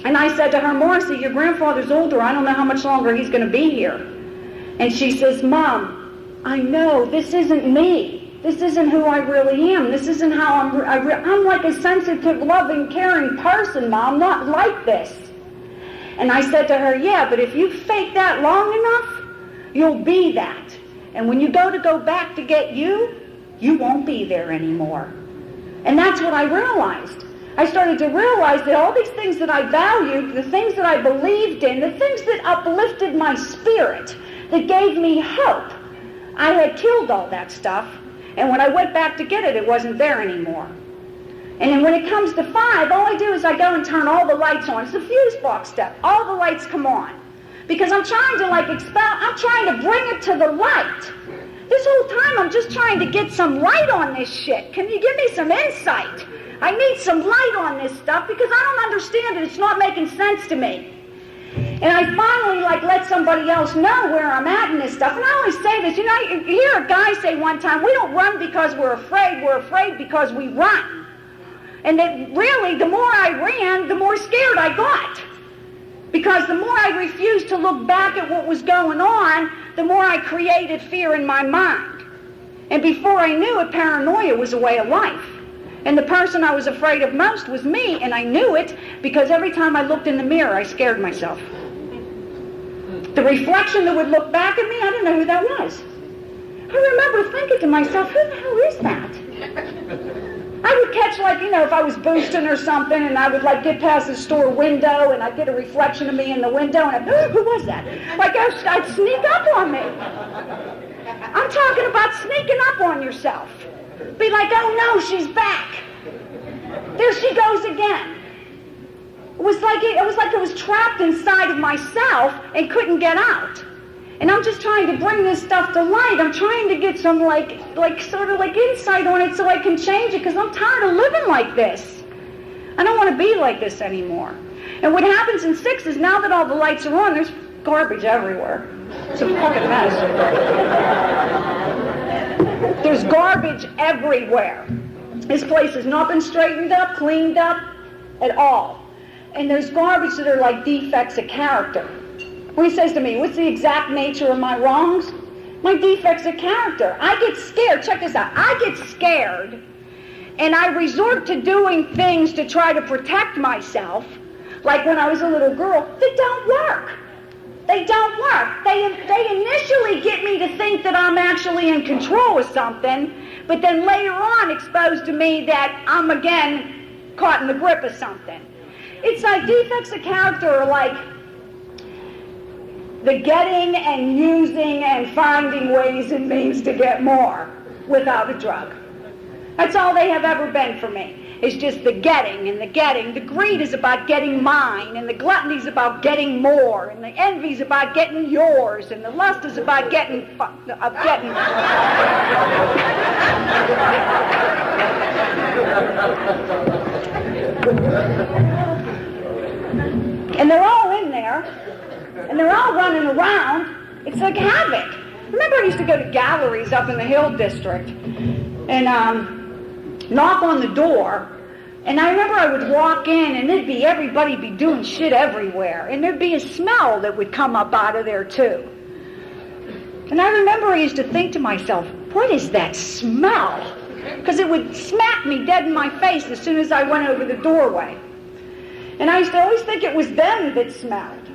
And I said to her, Marcy, your grandfather's older. I don't know how much longer he's going to be here. And she says, Mom, I know this isn't me. This isn't who I really am. This isn't how I'm like a sensitive, loving, caring person, Mom. I'm not like this. And I said to her, yeah, but if you fake that long enough, you'll be that. And when you go back to get you, you won't be there anymore. And that's what I realized. I started to realize that all these things that I valued, the things that I believed in, the things that uplifted my spirit, that gave me hope, I had killed all that stuff. And when I went back to get it, it wasn't there anymore. And then when it comes to 5, all I do is I go and turn all the lights on. It's the fuse box step. All the lights come on. Because I'm trying to I'm trying to bring it to the light. This whole time I'm just trying to get some light on this shit. Can you give me some insight? I need some light on this stuff because I don't understand it. It's not making sense to me. And I finally let somebody else know where I'm at in this stuff. And I always say this, you hear a guy say one time, we don't run because we're afraid because we run. And that really, the more I ran, the more scared I got. Because the more I refused to look back at what was going on, the more I created fear in my mind. And before I knew it, paranoia was a way of life. And the person I was afraid of most was me, and I knew it because every time I looked in the mirror, I scared myself. The reflection that would look back at me, I didn't know who that was. I remember thinking to myself, who the hell is that? I would catch if I was boosting or something, and I would get past the store window, and I'd get a reflection of me in the window, and who was that? I'd sneak up on me. I'm talking about sneaking up on yourself. Be like, oh no, she's back. There she goes again. It was like it was trapped inside of myself and couldn't get out. And I'm just trying to bring this stuff to light. I'm trying to get some sort of insight on it so I can change it, because I'm tired of living like this. I don't want to be like this anymore. And what happens in 6 is, now that all the lights are on, there's garbage everywhere. It's a fucking mess. There's garbage everywhere. This place has not been straightened up, cleaned up at all. And there's garbage that are like defects of character. When he says to me, what's the exact nature of my wrongs? My defects of character. I get scared. Check this out. I get scared, and I resort to doing things to try to protect myself, like when I was a little girl, that don't work. They don't work. They initially get me to think that I'm actually in control of something, but then later on expose to me that I'm again caught in the grip of something. It's like defects of character are like the getting and using and finding ways and means to get more without a drug. That's all they have ever been for me. It's just the getting and the getting. The greed is about getting mine, and the gluttony is about getting more, and the envy is about getting yours, and the lust is about getting. And they're all in there, and they're all running around. It's like havoc. Remember, I used to go to galleries up in the Hill District and knock on the door, and I remember I would walk in, and everybody be doing shit everywhere, and there'd be a smell that would come up out of there too. And I remember I used to think to myself, what is that smell? Because it would smack me dead in my face as soon as I went over the doorway. And I used to always think it was them that smelled.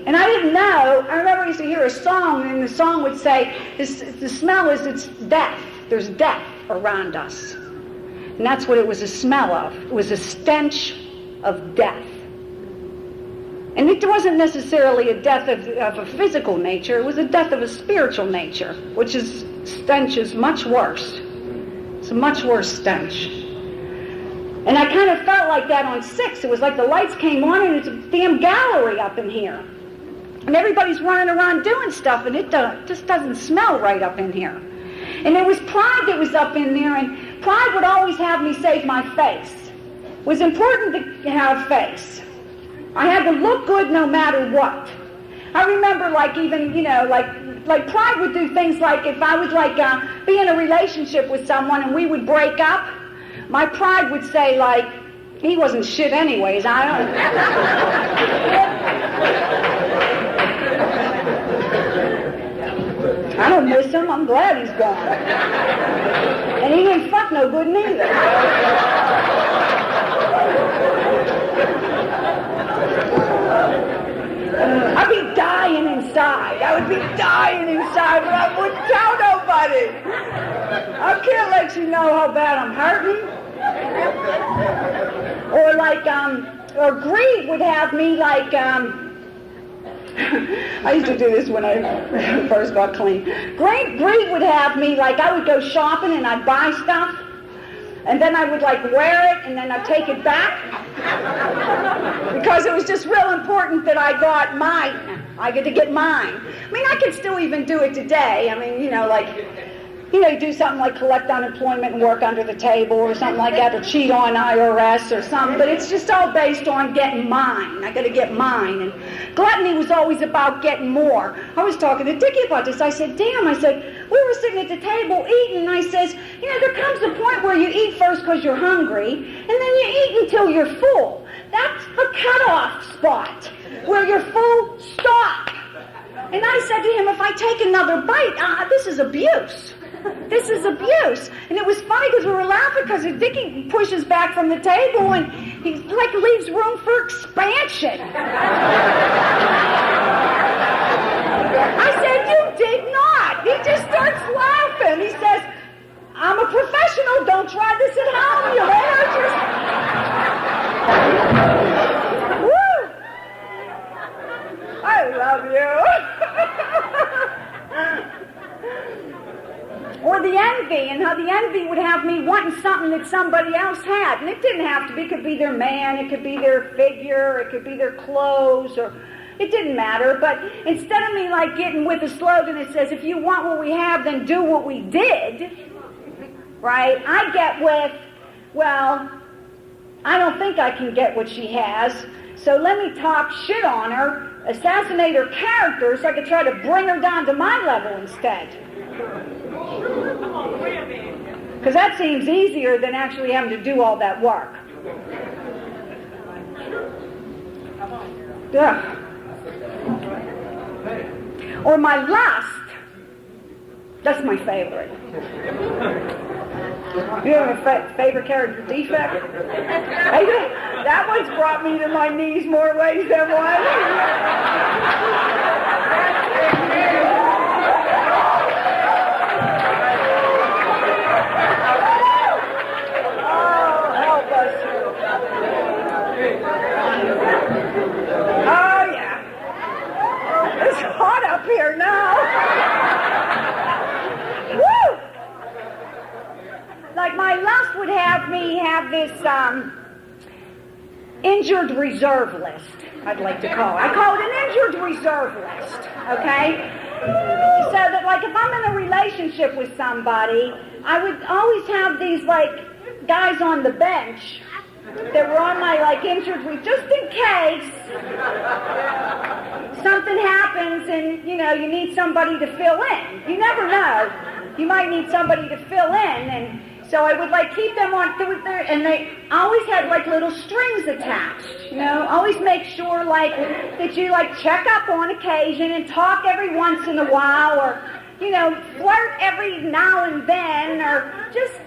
And I didn't know. I remember I used to hear a song, and the song would say, the smell is, it's death. There's death around us. And that's what it was a smell of. It was a stench of death. And it wasn't necessarily a death of a physical nature. It was a death of a spiritual nature, which is, stench is much worse. It's a much worse stench. And I kind of felt like that on 6. It was like the lights came on, and it's a damn gallery up in here. And everybody's running around doing stuff, and it just doesn't smell right up in here. And there was pride that was up in there, and pride would always have me save my face. It was important to have face. I had to look good no matter what. I remember, like pride would do things like, if I would be in a relationship with someone and we would break up, my pride would say, he wasn't shit anyways. I don't miss him. I'm glad he's gone. And he didn't fuck no good neither. I'd be dying inside. I would be dying inside, but I wouldn't tell nobody. I can't let you know how bad I'm hurting. Or greed would have me I used to do this when I first got clean. Greed would have me I would go shopping and I'd buy stuff, and then I would wear it, and then I'd take it back because it was just real important that I got mine. I get to get mine. I mean, I could still even do it today. I mean, you do something like collect unemployment and work under the table or something like that, or cheat on IRS or something, but it's just all based on getting mine. I got to get mine. And gluttony was always about getting more. I was talking to Dickie about this. I said, we were sitting at the table eating, and I says, there comes a point where you eat first because you're hungry, and then you eat until you're full. That's a cutoff spot where you're full, stop. And I said to him, if I take another bite, this is abuse. This is abuse. And it was funny because we were laughing because Dickie pushes back from the table and he leaves room for expansion. I said, you did not. He just starts laughing. He says, I'm a professional. Don't try this at home. You hurt yourself. Woo! I love you. Or the envy, and how the envy would have me wanting something that somebody else had. And it didn't have to be, it could be their man, it could be their figure, it could be their clothes, or it didn't matter. But instead of me like getting with a slogan that says, if you want what we have, then do what we did, right? I get with, well, I don't think I can get what she has, so let me talk shit on her, assassinate her character so I could try to bring her down to my level instead. Because that seems easier than actually having to do all that work. Ugh. Or my lust. That's my favorite. You have a favorite character defect? That one's brought me to my knees more ways than one. Oh, yeah. It's hot up here now. Woo! Like my lust would have me have this injured reserve list, I'd like to call it. I call it an injured reserve list, okay? So that like if I'm in a relationship with somebody, I would always have these like guys on the bench that were on my like injured reserve, just in case something happens and, you know, you need somebody to fill in. You never know. You might need somebody to fill in, and so I would like keep them on there, and they always had like little strings attached, you know, always make sure like that you like check up on occasion and talk every once in a while, or, you know, flirt every now and then, or just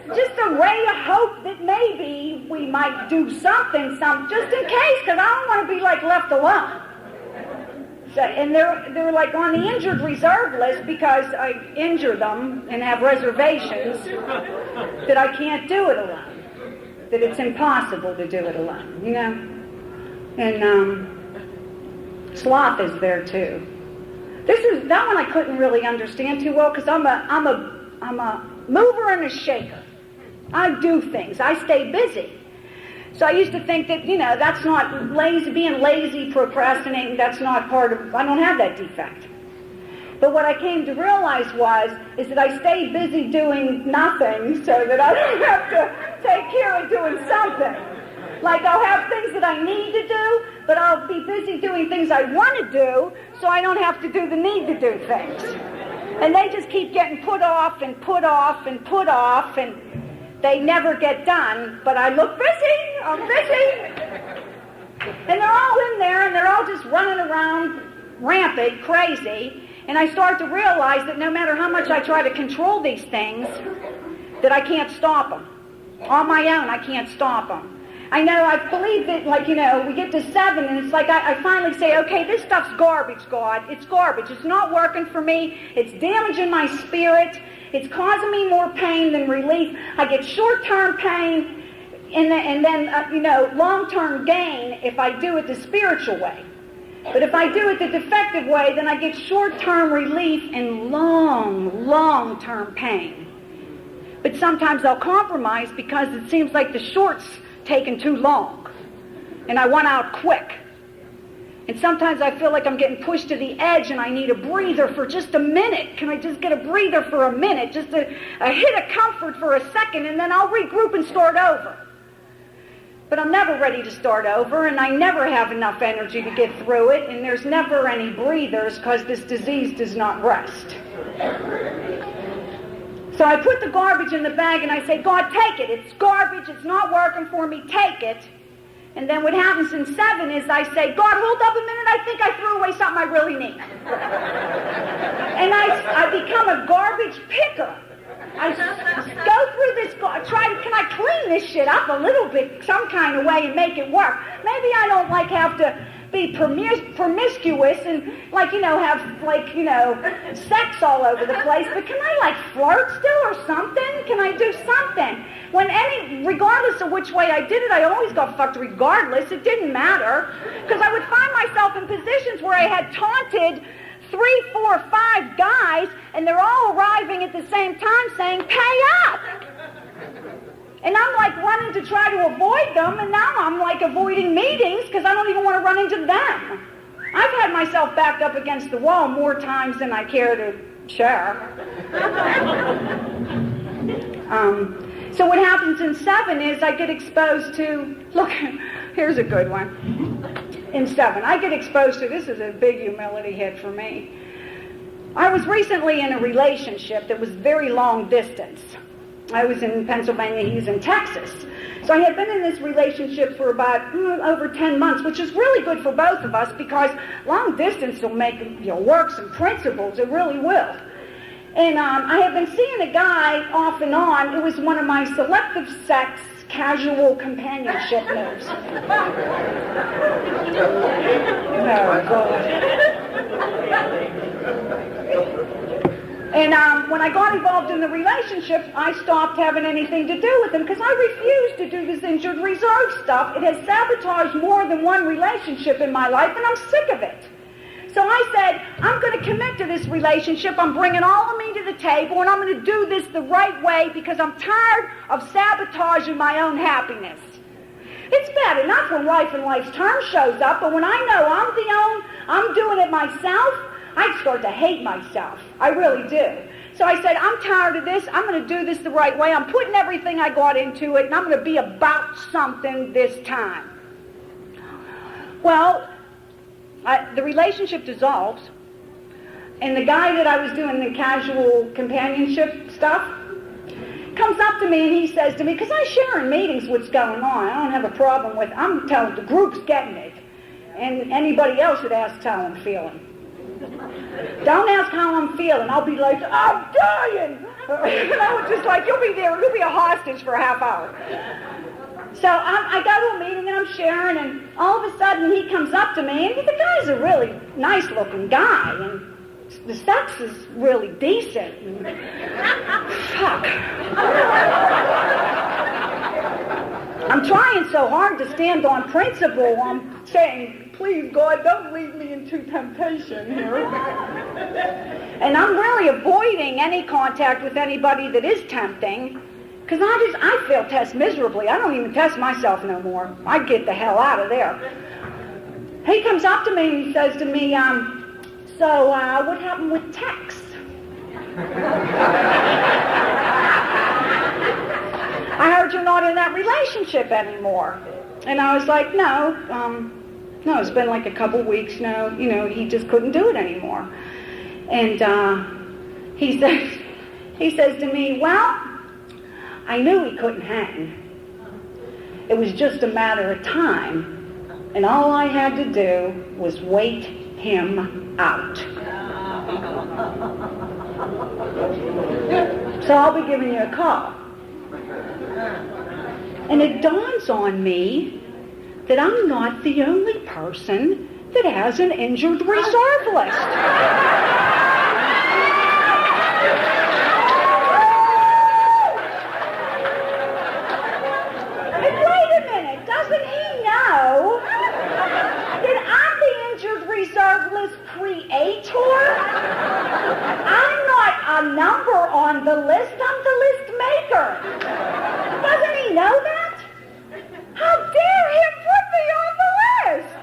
a ray of hope that maybe we might do something, just in case, because I don't want to be like left alone. So, and they're like on the injured reserve list because I injure them and have reservations that I can't do it alone, that it's impossible to do it alone, you know. And sloth is there too. That one I couldn't really understand too well because I'm a mover and a shaker. I do things. I stay busy. So I used to think that, you know, that's not lazy, being lazy, procrastinating, that's not part of, I don't have that defect. But what I came to realize is that I stay busy doing nothing so that I don't have to take care of doing something. Like I'll have things that I need to do, but I'll be busy doing things I want to do so I don't have to do the need to do things. And they just keep getting put off and put off and put off, and they never get done, but I look busy, I'm busy. And they're all in there, and they're all just running around rampant, crazy, and I start to realize that no matter how much I try to control these things, that I can't stop them. On my own, I can't stop them. I know, I believe that, like, you know, we get to 7, and it's like I finally say, okay, this stuff's garbage, God. It's garbage. It's not working for me. It's damaging my spirit. It's causing me more pain than relief. I get short-term pain and then you know, long-term gain if I do it the spiritual way. But if I do it the defective way, then I get short-term relief and long-term pain. But sometimes I'll compromise because it seems like the short's taking too long, and I want out quick. And sometimes I feel like I'm getting pushed to the edge and I need a breather for just a minute. Can I just get a breather for a minute? Just a hit of comfort for a second, and then I'll regroup and start over. But I'm never ready to start over, and I never have enough energy to get through it, and there's never any breathers because this disease does not rest. So I put the garbage in the bag and I say, God, take it. It's garbage. It's not working for me. Take it. And then what happens in 7 is I say, God, hold up a minute. I think I threw away something I really need. And I become a garbage picker. I go through this, can I clean this shit up a little bit, some kind of way, and make it work? Maybe I don't like have to be promiscuous and, like, you know, have, like, you know, sex all over the place, but can I, like, flirt still or something? Can I do something? Regardless of which way I did it, I always got fucked regardless. It didn't matter, because I would find myself in positions where I had taunted 3, 4, 5 guys, and they're all arriving at the same time saying, pay up. And I'm like running to try to avoid them, and now I'm like avoiding meetings because I don't even want to run into them. I've had myself backed up against the wall more times than I care to share. So what happens in 7 is I get exposed to, look, here's a good one. In 7, I get exposed to, this is a big humility hit for me. I was recently in a relationship that was very long distance. I was in Pennsylvania, he was in Texas. So I had been in this relationship for about over 10 months, which is really good for both of us because long distance will make work some principles, it really will. And I had been seeing a guy off and on. It was one of my selective sex casual companionship moves. Oh, God. And when I got involved in the relationship, I stopped having anything to do with him because I refused to do this injured reserve stuff. It has sabotaged more than one relationship in my life, and I'm sick of it. So I said, I'm going to commit to this relationship. I'm bringing all of me to the table, and I'm going to do this the right way because I'm tired of sabotaging my own happiness. It's bad enough when life and life's term shows up, but when I know I'm doing it myself, I start to hate myself. I really do. So I said, I'm tired of this. I'm going to do this the right way. I'm putting everything I got into it, and I'm going to be about something this time. Well, the relationship dissolves, and the guy that I was doing the casual companionship stuff comes up to me and he says to me, because I share in meetings what's going on. I don't have a problem with, I'm telling the group's getting it. And anybody else would ask how I'm feeling. Don't ask how I'm feeling. I'll be like, I'm dying. Just like, you'll be there. You'll be a hostage for a half hour. So I go to a meeting and I'm sharing, and all of a sudden he comes up to me, and the guy's a really nice-looking guy, and the sex is really decent. And, fuck. I'm trying so hard to stand on principle. I'm saying, please, God, don't lead me into temptation here. And I'm really avoiding any contact with anybody that is tempting. Because I fail test miserably. I don't even test myself no more. I get the hell out of there. He comes up to me and he says to me, so what happened with Tex? I heard you're not in that relationship anymore. And I was like, no, it's been like a couple weeks now. He just couldn't do it anymore. And he says to me, well, I knew he couldn't hang. It was just a matter of time. And all I had to do was wait him out. So I'll be giving you a call. And it dawns on me that I'm not the only person that has an injured reserve list. Doesn't he know that I'm the injured reserve list creator? I'm not a number on the list, I'm the list maker. Doesn't he know that? How dare him put me on the list?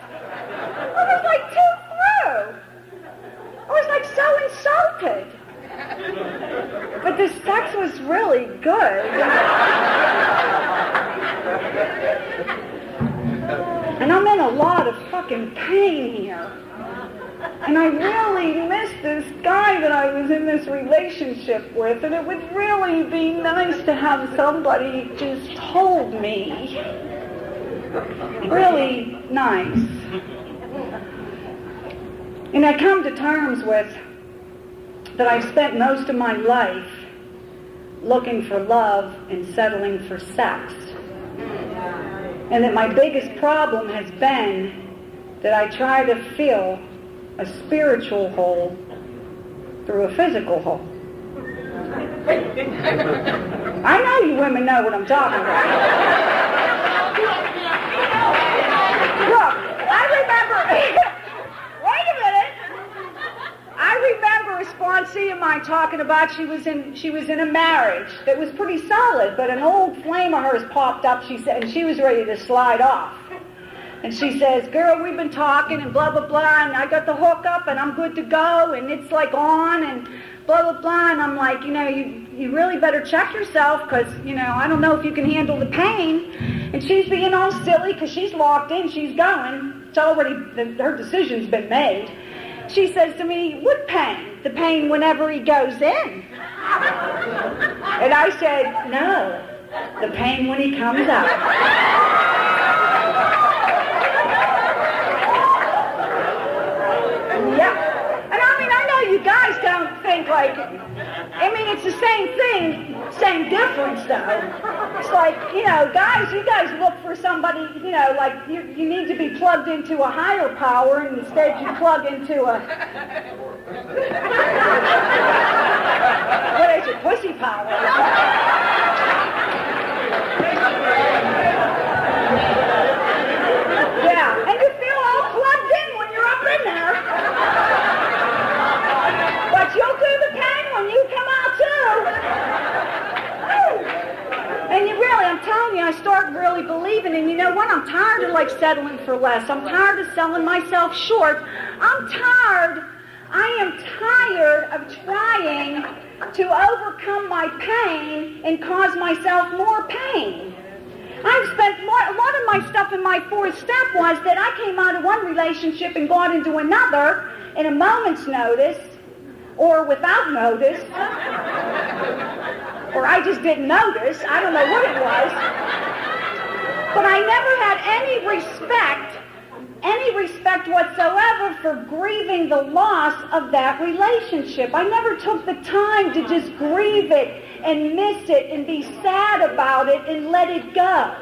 I was like too through. I was like so insulted. But the sex was really good. And I'm in a lot of fucking pain here. And I really miss this guy that I was in this relationship with, and it would really be nice to have somebody just hold me. Really nice. And I come to terms with that I've spent most of my life looking for love and settling for sex. And that my biggest problem has been that I try to fill a spiritual hole through a physical hole. I know you women know what I'm talking about. Look, I remember, wait a minute. I sponsee of mine talking about she was in a marriage that was pretty solid, but an old flame of hers popped up, she said, and she was ready to slide off. And she says, girl, we've been talking and blah, blah, blah, and I got the hookup and I'm good to go and it's like on and blah, blah, blah. And I'm like, you really better check yourself because, I don't know if you can handle the pain. And she's being all silly because she's locked in, she's going. It's already, her decision's been made. She says to me, what pain? The pain whenever he goes in. And I said, no, the pain when he comes out. Yeah. And I know you guys don't think it's the same thing, same difference though. It's like, guys, you guys look for somebody, you need to be plugged into a higher power and instead you plug into a, what is it, pussy power. Yeah, and you feel all plugged in when you're up in there. But you'll do the pain when you come out too. And I'm telling you, I start really believing, and you know what? I'm tired of settling for less. I'm tired of selling myself short. I am tired of trying to overcome my pain and cause myself more pain. I've spent a lot of my stuff in my fourth step was that I came out of one relationship and got into another in a moment's notice, or without notice, or I just didn't notice. I don't know what it was. But I never had any respect whatsoever for grieving the loss of that relationship. I never took the time to just grieve it and miss it and be sad about it and let it go.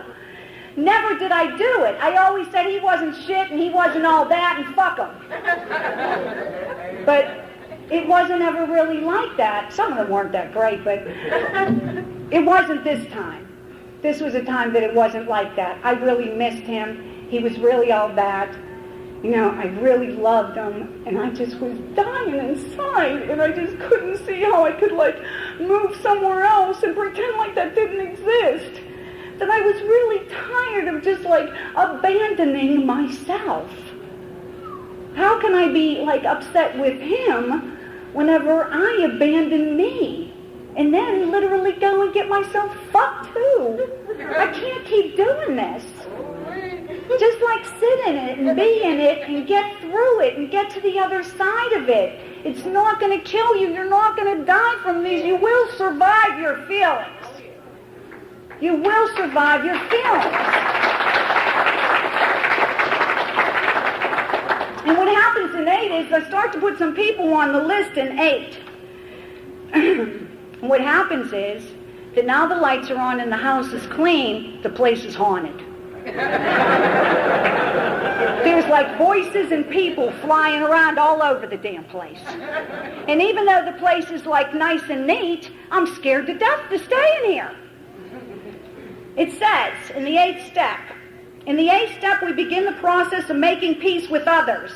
Never did I do it. I always said he wasn't shit and he wasn't all that and fuck him. But it wasn't ever really like that. Some of them weren't that great, but it wasn't this time. This was a time that it wasn't like that. I really missed him. He was really all that. I really loved him, and I just was dying inside, and I just couldn't see how I could, move somewhere else and pretend like that didn't exist. That I was really tired of just, abandoning myself. How can I be, upset with him whenever I abandon me? And then literally go and get myself fucked too. I can't keep doing this. Just sit in it and be in it and get through it and get to the other side of it. It's not going to kill you. You're not going to die from these. You will survive your feelings. You will survive your feelings. And what happens in 8 is I start to put some people on the list in 8. And what happens is that now the lights are on and the house is clean, the place is haunted. There's voices and people flying around all over the damn place. And even though the place is nice and neat, I'm scared to death to stay in here. It says in the 8th step, we begin the process of making peace with others.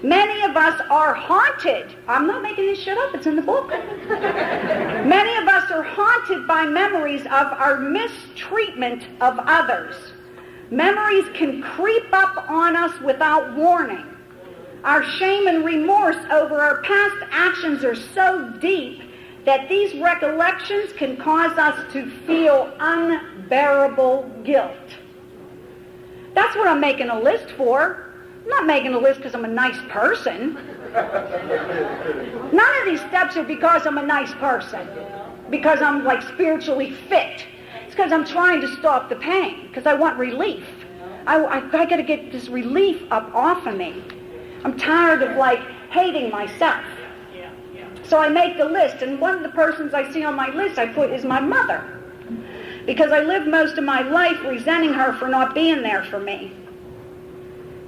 Many of us are haunted. I'm not making this shit up, it's in the book. Many of us are haunted by memories of our mistreatment of others. Memories can creep up on us without warning. Our shame and remorse over our past actions are so deep that these recollections can cause us to feel unbearable guilt. That's what I'm making a list for. I'm not making a list because I'm a nice person. None of these steps are because I'm a nice person, because I'm spiritually fit. It's because I'm trying to stop the pain, because I want relief. I got to get this relief up off of me. I'm tired of hating myself. So I make the list, and one of the persons I see on my list I put is my mother, because I lived most of my life resenting her for not being there for me.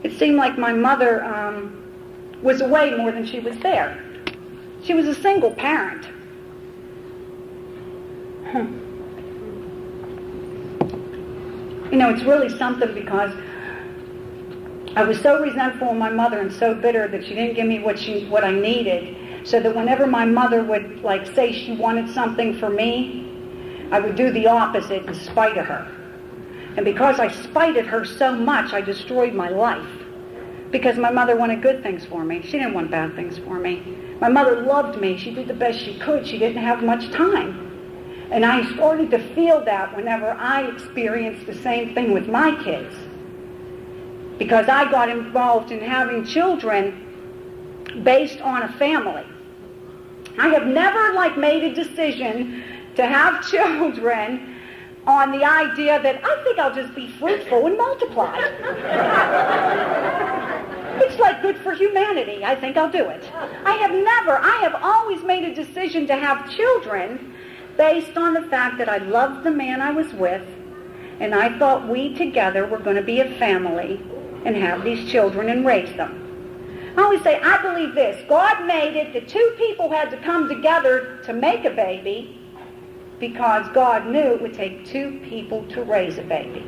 It seemed like my mother was away more than she was there. She was a single parent. It's really something because I was so resentful of my mother and so bitter that she didn't give me what I needed, so that whenever my mother would say she wanted something for me, I would do the opposite in spite of her. And because I spited her so much, I destroyed my life. Because my mother wanted good things for me. She didn't want bad things for me. My mother loved me. She did the best she could. She didn't have much time. And I started to feel that whenever I experienced the same thing with my kids. Because I got involved in having children based on a family. I have never made a decision to have children on the idea that I think I'll just be fruitful and multiply. It's good for humanity. I think I'll do it. I have always made a decision to have children based on the fact that I loved the man I was with, and I thought we together were going to be a family and have these children and raise them. I always say, I believe this. God made it that two people had to come together to make a baby because God knew it would take two people to raise a baby.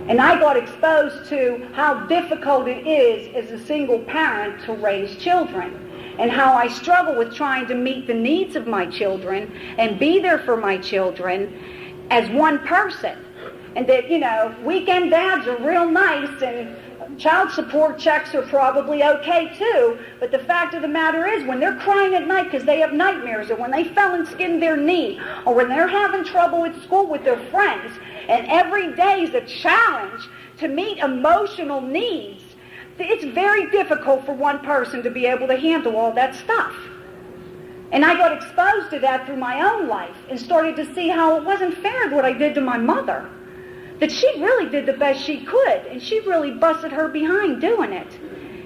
And I got exposed to how difficult it is as a single parent to raise children, and how I struggle with trying to meet the needs of my children and be there for my children as one person. And that, weekend dads are real nice and child support checks are probably okay too, but the fact of the matter is when they're crying at night because they have nightmares, or when they fell and skinned their knee, or when they're having trouble at school with their friends, and every day is a challenge to meet emotional needs, it's very difficult for one person to be able to handle all that stuff. And I got exposed to that through my own life and started to see how it wasn't fair what I did to my mother. That she really did the best she could, and she really busted her behind doing it.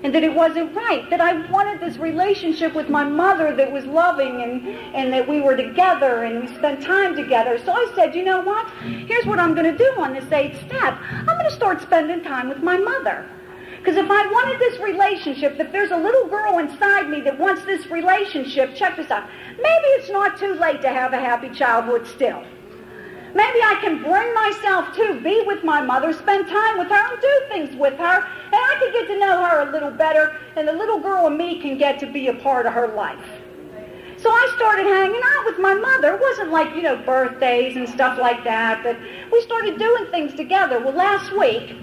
And that it wasn't right. That I wanted this relationship with my mother that was loving and that we were together and we spent time together. So I said, you know what? Here's what I'm going to do on this 8th step. I'm going to start spending time with my mother. Because if I wanted this relationship, if there's a little girl inside me that wants this relationship, check this out. Maybe it's not too late to have a happy childhood still. Maybe I can bring myself to be with my mother, spend time with her, and do things with her, and I can get to know her a little better, and the little girl and me can get to be a part of her life. So I started hanging out with my mother. It wasn't birthdays and stuff like that, but we started doing things together. Well, last week,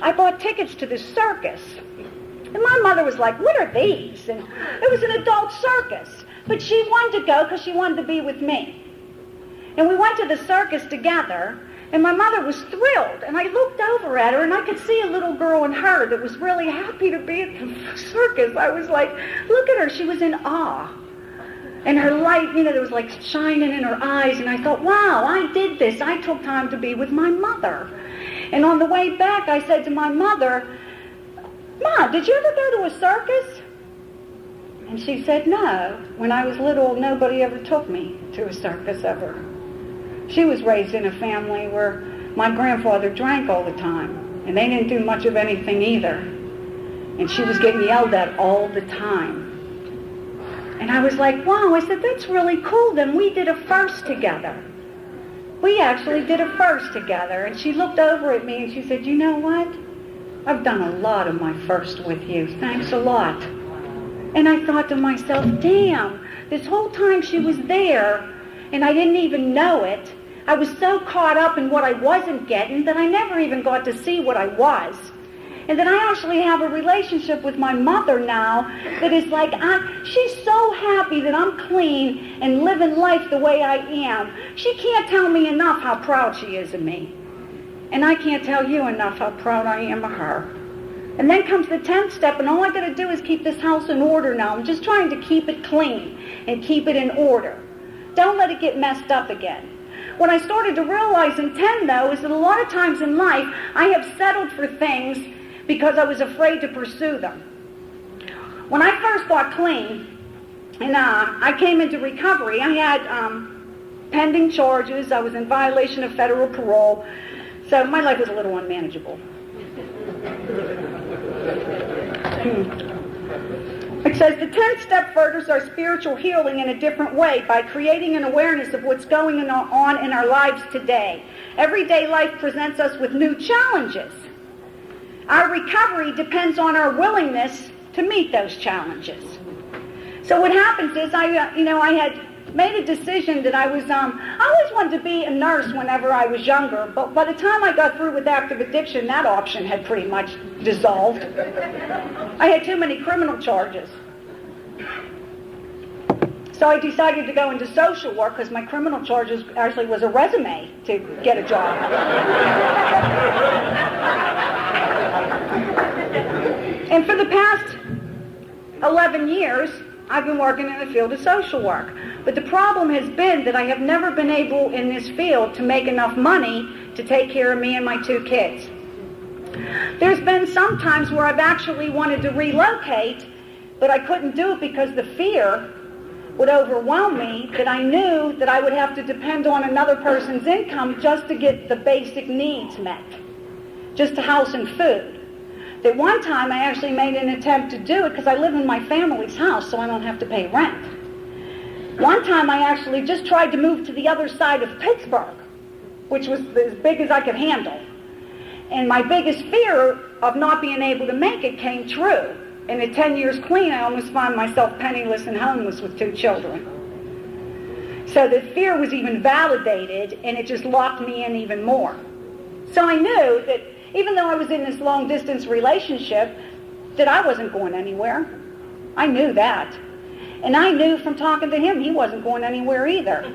I bought tickets to this circus, and my mother was like, what are these? And it was an adult circus, but she wanted to go because she wanted to be with me. And we went to the circus together, and my mother was thrilled. And I looked over at her, and I could see a little girl in her that was really happy to be at the circus. I was like, look at her. She was in awe. And her light, there was shining in her eyes. And I thought, wow, I did this. I took time to be with my mother. And on the way back, I said to my mother, Ma, did you ever go to a circus? And she said, no. When I was little, nobody ever took me to a circus ever. She was raised in a family where my grandfather drank all the time, and they didn't do much of anything either. And she was getting yelled at all the time. And I was like, wow, I said, that's really cool. Then we did a first together. We actually did a first together. And she looked over at me and she said, you know what? I've done a lot of my first with you. Thanks a lot. And I thought to myself, damn, this whole time she was there, and I didn't even know it. I was so caught up in what I wasn't getting that I never even got to see what I was. And then I actually have a relationship with my mother now that is she's so happy that I'm clean and living life the way I am. She can't tell me enough how proud she is of me. And I can't tell you enough how proud I am of her. And then comes the 10th step, and all I got to do is keep this house in order now. I'm just trying to keep it clean and keep it in order. Don't let it get messed up again. What I started to realize in 10, though, is that a lot of times in life, I have settled for things because I was afraid to pursue them. When I first got clean, and I came into recovery, I had pending charges. I was in violation of federal parole, so my life was a little unmanageable. It says the 10th step furthers our spiritual healing in a different way by creating an awareness of what's going on in our lives today. Everyday life presents us with new challenges. Our recovery depends on our willingness to meet those challenges. So what happens is I had made a decision that I always wanted to be a nurse whenever I was younger, but by the time I got through with active addiction, that option had pretty much dissolved. I had too many criminal charges. So I decided to go into social work because my criminal charges actually was a resume to get a job. And for the past 11 years, I've been working in the field of social work. But the problem has been that I have never been able in this field to make enough money to take care of me and my 2 kids. There's been some times where I've actually wanted to relocate, but I couldn't do it because the fear would overwhelm me that I knew that I would have to depend on another person's income just to get the basic needs met, just to house and food. That one time I actually made an attempt to do it because I live in my family's house so I don't have to pay rent. One time I actually just tried to move to the other side of Pittsburgh, which was as big as I could handle. And my biggest fear of not being able to make it came true. And at 10 years clean, I almost found myself penniless and homeless with 2 children. So the fear was even validated, and it just locked me in even more. So I knew that even though I was in this long-distance relationship, that I wasn't going anywhere. I knew that. And I knew from talking to him he wasn't going anywhere either.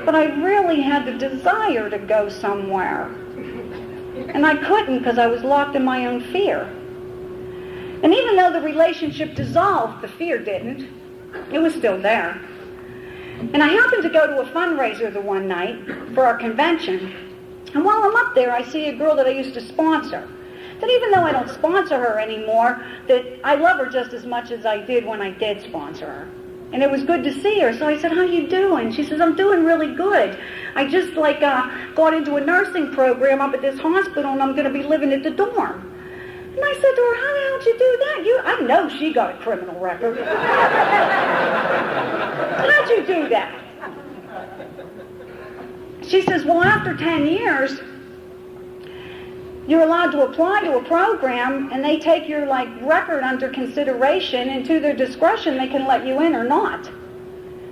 But I really had the desire to go somewhere. And I couldn't because I was locked in my own fear. And even though the relationship dissolved, the fear didn't. It was still there. And I happened to go to a fundraiser the one night for our convention. And while I'm up there, I see a girl that I used to sponsor. That even though I don't sponsor her anymore, that I love her just as much as I did when I did sponsor her. And it was good to see her. So I said, how you doing? She says, I'm doing really good. I just got into a nursing program up at this hospital, and I'm going to be living at the dorm. And I said to her, how the hell did you do that? I know she got a criminal record. How'd you do that? She says, well, after 10 years, you're allowed to apply to a program, and they take your record under consideration, and to their discretion, they can let you in or not.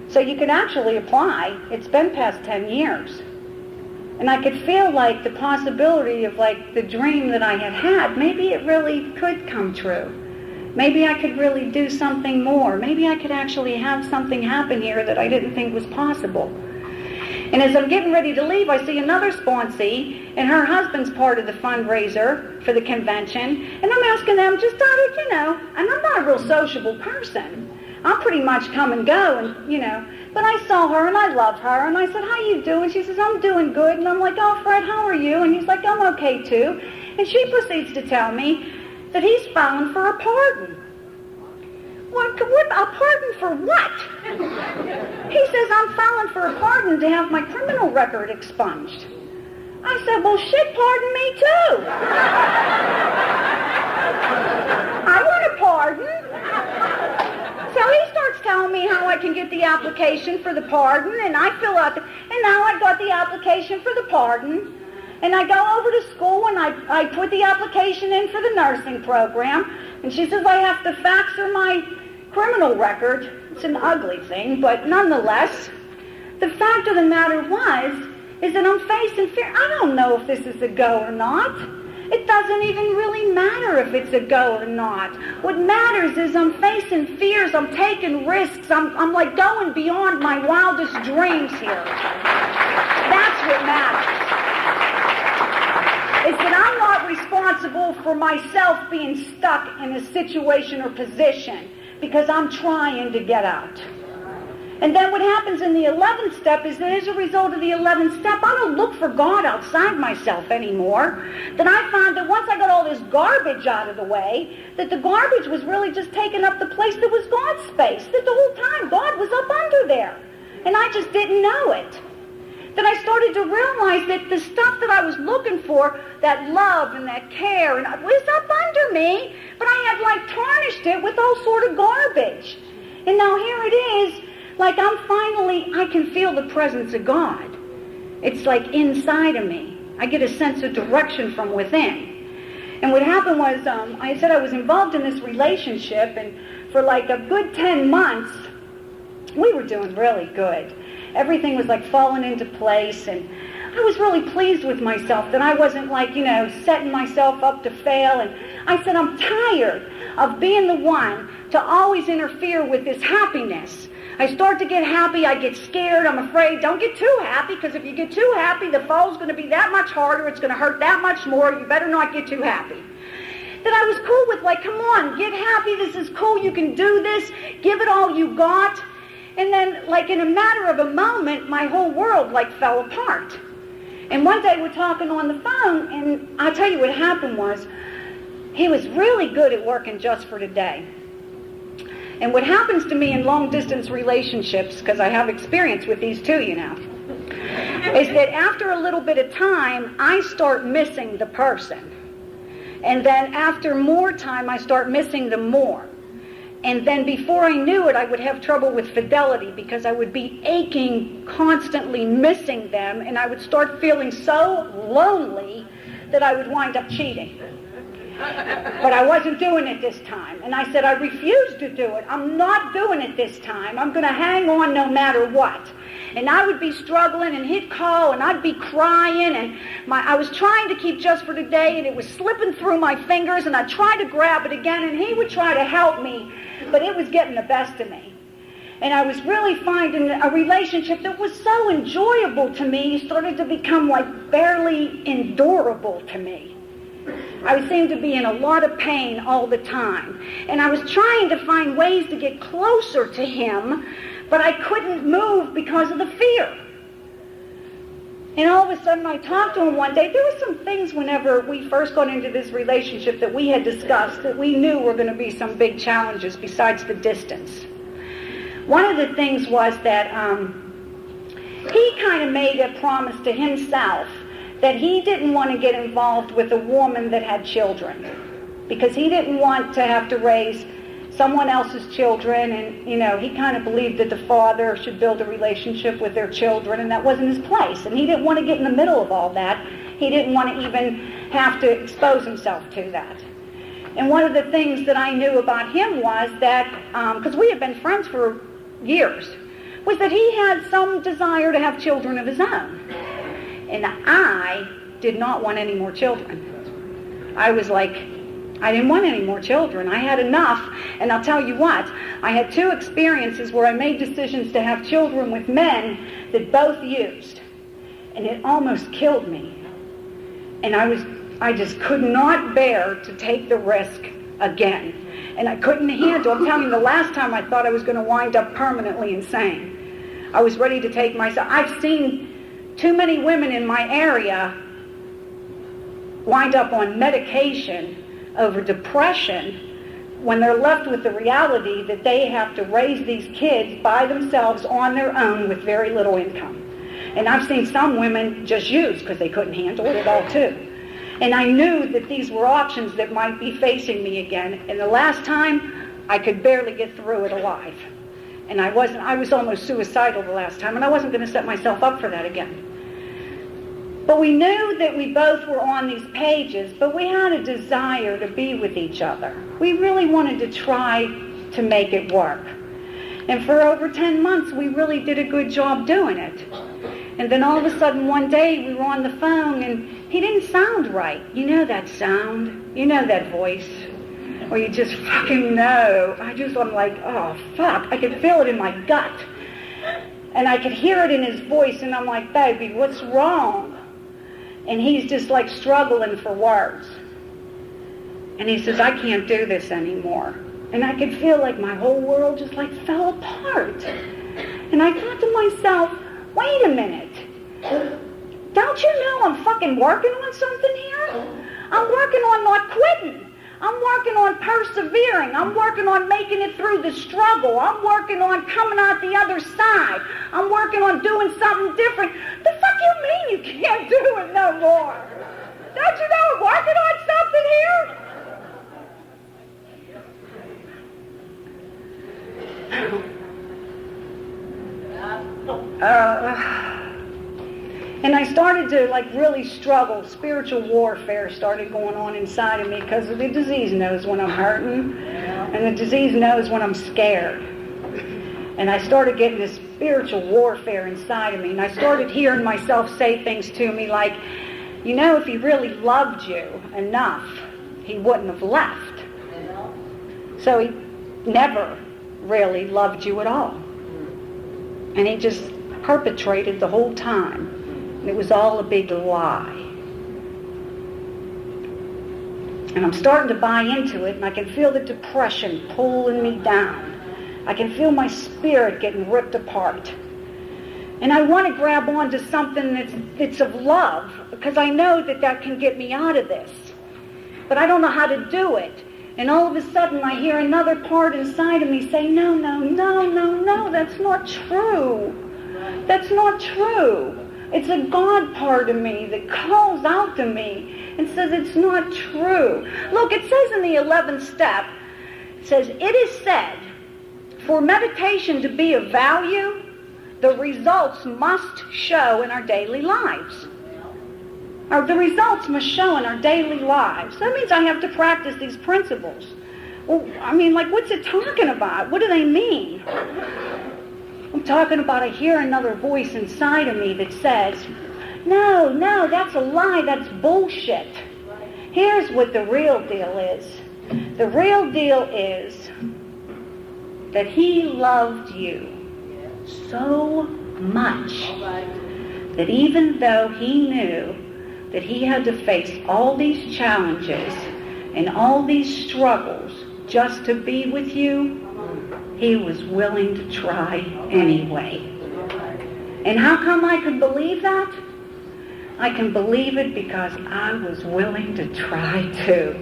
So you can actually apply. It's been past 10 years. And I could feel the possibility of the dream that I had, maybe it really could come true. Maybe I could really do something more. Maybe I could actually have something happen here that I didn't think was possible. And as I'm getting ready to leave, I see another sponsee, and her husband's part of the fundraiser for the convention. And I'm asking them, just out of, and I'm not a real sociable person. I'll pretty much come and go, and, but I saw her, and I love her, and I said, how you doing? She says, I'm doing good. And I'm like, oh, Fred, how are you? And he's like, I'm okay, too. And she proceeds to tell me that he's filing for a pardon. What, a pardon for what? He says, I'm filing for a pardon to have my criminal record expunged. I said, well, shit, pardon me too. I want a pardon. So he starts telling me how I can get the application for the pardon, and I fill out and now I got the application for the pardon. And I go over to school, and I put the application in for the nursing program, and she says I have to fax her my criminal record. It's an ugly thing, but nonetheless, the fact of the matter is that I'm facing fear. I don't know if this is a go or not. It doesn't even really matter if it's a go or not. What matters is I'm facing fears, I'm taking risks, I'm going beyond my wildest dreams here. That's what matters. Is that I'm not responsible for myself being stuck in a situation or position, because I'm trying to get out. And then what happens in the 11th step is that as a result of the 11th step, I don't look for God outside myself anymore. That I found that once I got all this garbage out of the way, that the garbage was really just taking up the place that was God's space. That the whole time God was up under there. And I just didn't know it. That I started to realize that the stuff that I was looking for, that love and that care, and it was up under me, but I had tarnished it with all sort of garbage. And now here it is, like I can feel the presence of God. It's like inside of me. I get a sense of direction from within. And what happened was, I said I was involved in this relationship, and for like a good 10 months, we were doing really good. Everything was like falling into place, and I was really pleased with myself that I wasn't like, setting myself up to fail. And I said, I'm tired of being the one to always interfere with this happiness. I start to get happy, I get scared, I'm afraid. Don't get too happy, because if you get too happy, the fall's going to be that much harder, it's going to hurt that much more. You better not get too happy. That I was cool with, like, come on, get happy, this is cool, you can do this, give it all you got. And then, like, in a matter of a moment, my whole world, like, fell apart. And one day we're talking on the phone, and I'll tell you what happened was, he was really good at working just for today. And what happens to me in long-distance relationships, because I have experience with these too, is that after a little bit of time, I start missing the person. And then after more time, I start missing them more. And then before I knew it, I would have trouble with fidelity, because I would be aching, constantly missing them, and I would start feeling so lonely that I would wind up cheating. But I wasn't doing it this time. And I said, I refuse to do it. I'm not doing it this time. I'm going to hang on no matter what. And I would be struggling, and he'd call, and I'd be crying, and I was trying to keep just for today, and it was slipping through my fingers, and I'd try to grab it again, and he would try to help me, but it was getting the best of me. And I was really finding a relationship that was so enjoyable to me started to become like barely endurable to me. I seemed to be in a lot of pain all the time. And I was trying to find ways to get closer to him, but I couldn't move because of the fear. And all of a sudden I talked to him one day. There were some things whenever we first got into this relationship that we had discussed that we knew were going to be some big challenges besides the distance. One of the things was that he kind of made a promise to himself that he didn't want to get involved with a woman that had children, because he didn't want to have to raise someone else's children, and he kind of believed that the father should build a relationship with their children, and that wasn't his place, and he didn't want to get in the middle of all that. He didn't want to even have to expose himself to that. And one of the things that I knew about him was that, because we had been friends for years, was that he had some desire to have children of his own. And I did not want any more children. I was like, I didn't want any more children. I had enough. And I'll tell you what, I had 2 experiences where I made decisions to have children with men that both used. And it almost killed me. And I just could not bear to take the risk again. And I couldn't handle, I'm telling you, the last time I thought I was going to wind up permanently insane. I was ready to take myself. I've seen too many women in my area wind up on medication over depression when they're left with the reality that they have to raise these kids by themselves on their own with very little income. And I've seen some women just use because they couldn't handle it at all too. And I knew that these were options that might be facing me again. And the last time, I could barely get through it alive. And I was almost suicidal the last time, and I wasn't going to set myself up for that again. But we knew that we both were on these pages, but we had a desire to be with each other. We really wanted to try to make it work. And for over 10 months, we really did a good job doing it. And then all of a sudden, one day, we were on the phone, and he didn't sound right. You know that sound? You know that voice? Or you just fucking know. I'm like, oh, fuck. I could feel it in my gut. And I could hear it in his voice, and I'm like, baby, what's wrong? And he's just like struggling for words. And he says, I can't do this anymore. And I could feel like my whole world just like fell apart. And I thought to myself, wait a minute. Don't you know I'm fucking working on something here? I'm working on not quitting. I'm working on persevering. I'm working on making it through the struggle. I'm working on coming out the other side. I'm working on doing something different. The fuck you mean you can't do it no more? Don't you know I'm working on something here? And I started to really struggle. Spiritual warfare started going on inside of me because the disease knows when I'm hurting, and the disease knows when I'm scared. And I started getting this spiritual warfare inside of me, and I started hearing myself say things to me like, if he really loved you enough, he wouldn't have left. So he never really loved you at all. And he just perpetrated the whole time. And it was all a big lie. And I'm starting to buy into it, and I can feel the depression pulling me down. I can feel my spirit getting ripped apart. And I want to grab onto something that's of love, because I know that can get me out of this. But I don't know how to do it. And all of a sudden I hear another part inside of me say, no, that's not true. That's not true. It's a God part of me that calls out to me and says it's not true. Look, it says in the 11th step, it says, it is said, for meditation to be of value, the results must show in our daily lives. Or the results must show in our daily lives. That means I have to practice these principles. Well, what's it talking about? What do they mean? I'm talking about I hear another voice inside of me that says, no, that's a lie, that's bullshit. Here's what the real deal is. The real deal is that he loved you so much that even though he knew that he had to face all these challenges and all these struggles just to be with you, he was willing to try anyway. And how come I can believe that? I can believe it because I was willing to try too.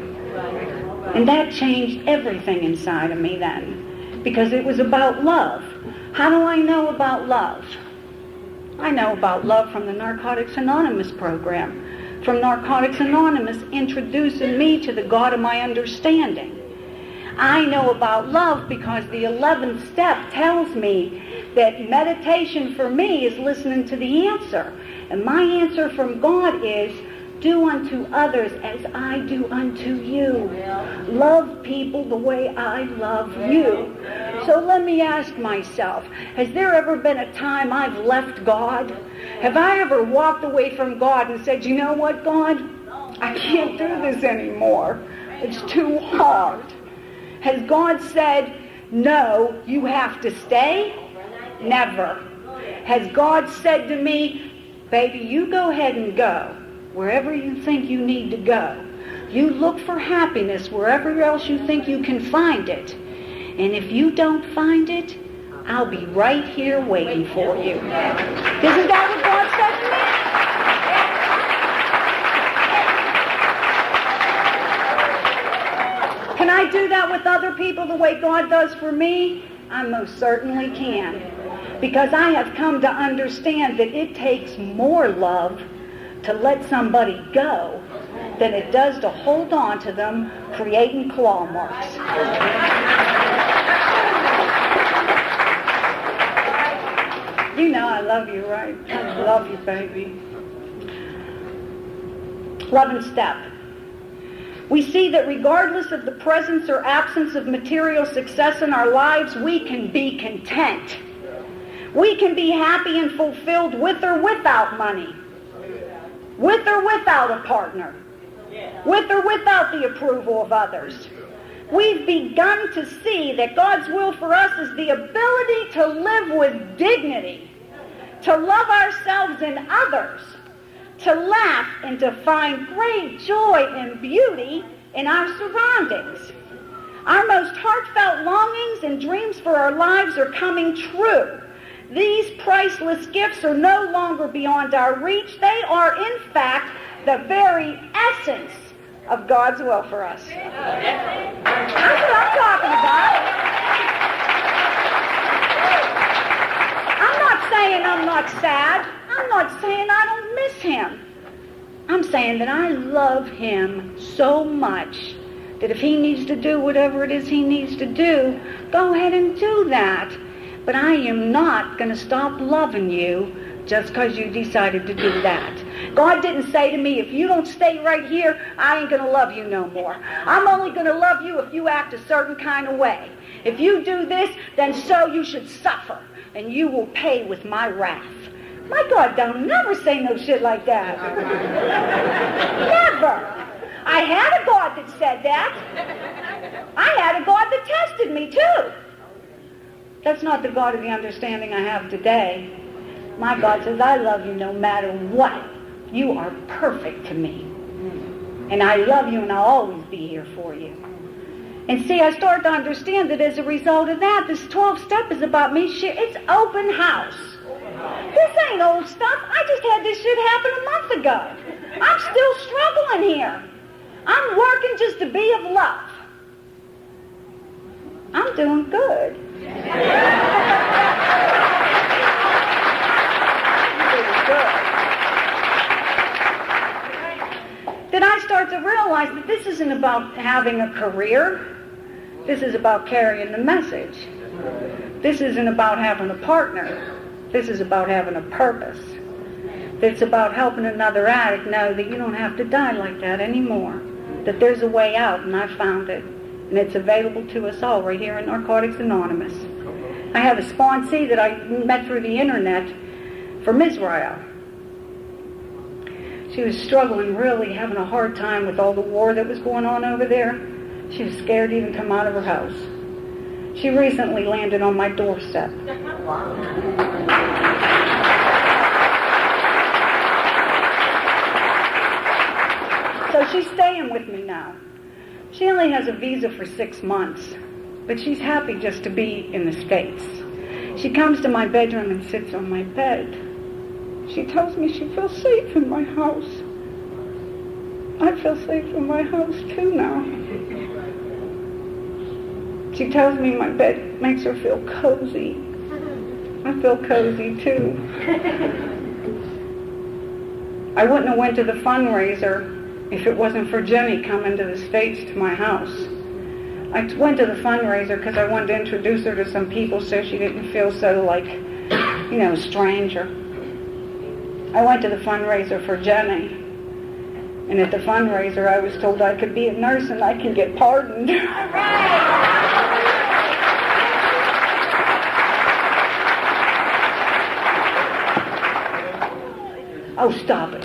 And that changed everything inside of me then, because it was about love. How do I know about love? I know about love from the Narcotics Anonymous program, from Narcotics Anonymous introducing me to the God of my understanding. I know about love because the 11th step tells me that meditation for me is listening to the answer. And my answer from God is, do unto others as I do unto you. Love people the way I love you. So let me ask myself, has there ever been a time I've left God? Have I ever walked away from God and said, you know what, God? I can't do this anymore. It's too hard. Has God said, no, you have to stay? Never. Has God said to me, baby, you go ahead and go wherever you think you need to go. You look for happiness wherever else you think you can find it. And if you don't find it, I'll be right here waiting for you. Isn't that what God said to me? Can I do that with other people the way God does for me? I most certainly can. Because I have come to understand that it takes more love to let somebody go than it does to hold on to them, creating claw marks. You know I love you, right? I love you, baby. 11th step. We see that regardless of the presence or absence of material success in our lives, we can be content. We can be happy and fulfilled with or without money, with or without a partner, with or without the approval of others. We've begun to see that God's will for us is the ability to live with dignity, to love ourselves and others, to laugh and to find great joy and beauty in our surroundings. Our most heartfelt longings and dreams for our lives are coming true. These priceless gifts are no longer beyond our reach. They are, in fact, the very essence of God's will for us. That's what I'm talking about. I'm not saying I'm not sad. I'm not saying I don't miss him. I'm saying that I love him so much that if he needs to do whatever it is he needs to do, go ahead and do that. but I am not going to stop loving you just because you decided to do that. God didn't say to me, if you don't stay right here, I ain't going to love you no more. I'm only going to love you if you act a certain kind of way. If you do this, then so you should suffer, and you will pay with my wrath. My God don't never say no shit like that. Never. I had a God that said that. I had a God that tested me too. That's not the God of the understanding I have today. My God says, I love you no matter what. You are perfect to me. And I love you and I'll always be here for you. And see, I start to understand that as a result of that, this 12th step is about me. It's open house. This ain't old stuff. I just had this shit happen a month ago. I'm still struggling here. I'm working just to be of love. I'm doing good. Then I start to realize that this isn't about having a career. This is about carrying the message. This isn't about having a partner. This is about having a purpose. It's about helping another addict know that you don't have to die like that anymore. That there's a way out, and I found it. And it's available to us all right here in Narcotics Anonymous. I have a sponsee that I met through the internet from Israel. She was struggling, really having a hard time with all the war that was going on over there. She was scared to even come out of her house. She recently landed on my doorstep. So she's staying with me now. She only has a visa for 6 months, but she's happy just to be in the States. She comes to my bedroom and sits on my bed. She tells me she feels safe in my house. I feel safe in my house too now. She tells me my bed makes her feel cozy. I feel cozy too. I wouldn't have went to the fundraiser if it wasn't for Jenny coming to the States to my house. I went to the fundraiser because I wanted to introduce her to some people so she didn't feel so like, a stranger. I went to the fundraiser for Jenny. And at the fundraiser I was told I could be a nurse and I can get pardoned. Oh, stop it.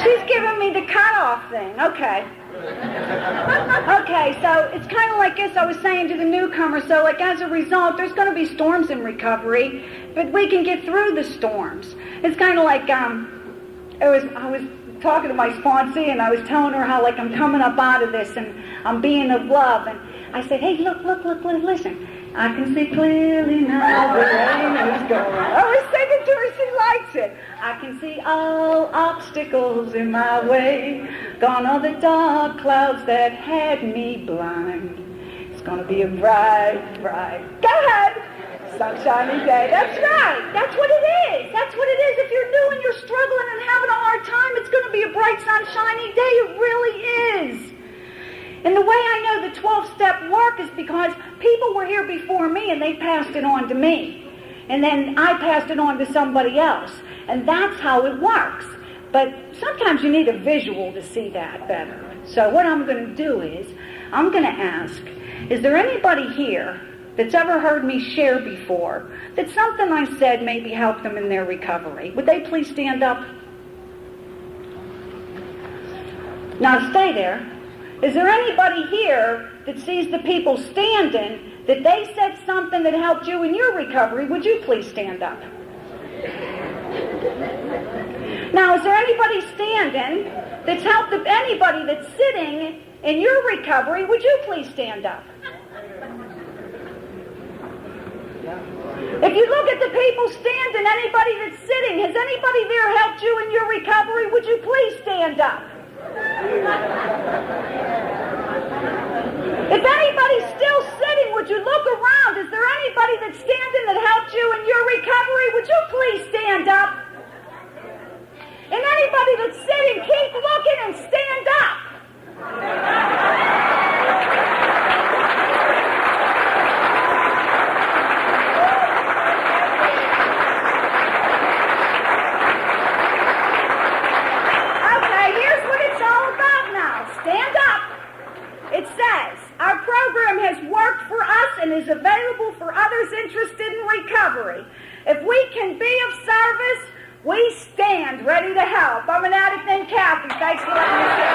She's giving me the cutoff thing. Okay. Okay, so it's kind of like this I was saying to the newcomer. So, like, as a result, there's going to be storms in recovery, but we can get through the storms. It's kind of like, I was talking to my sponsee, and I was telling her how, like, I'm coming up out of this, and I'm being of love, and I said, hey, look, listen. I can see clearly now the rain is gone. I was singing to her, she likes it. I can see all obstacles in my way, gone all the dark clouds that had me blind. It's gonna be a bright, go ahead, sunshiny day. That's right, that's what it is. That's what it is. If you're new and you're struggling and having a hard time, it's gonna be a bright, sunshiny day. It really is. And the way I know the 12-step work is because people were here before me and they passed it on to me. And then I passed it on to somebody else. And that's how it works. But sometimes you need a visual to see that better. So what I'm going to do is, I'm going to ask, is there anybody here that's ever heard me share before that something I said maybe helped them in their recovery? Would they please stand up? Now stay there. Is there anybody here that sees the people standing that they said something that helped you in your recovery? Would you please stand up? Now, is there anybody standing that's helped anybody that's sitting in your recovery? Would you please stand up? If you look at the people standing, anybody that's sitting, has anybody there helped you in your recovery? Would you please stand up? If anybody's still sitting, would you look around? Is there anybody that's standing that helped you in your recovery? Would you please stand up? And anybody that's sitting, keep looking and stand up. and is available for others interested in recovery. If we can be of service, we stand ready to help. I'm an addict named Kathy. Thanks for letting me sit.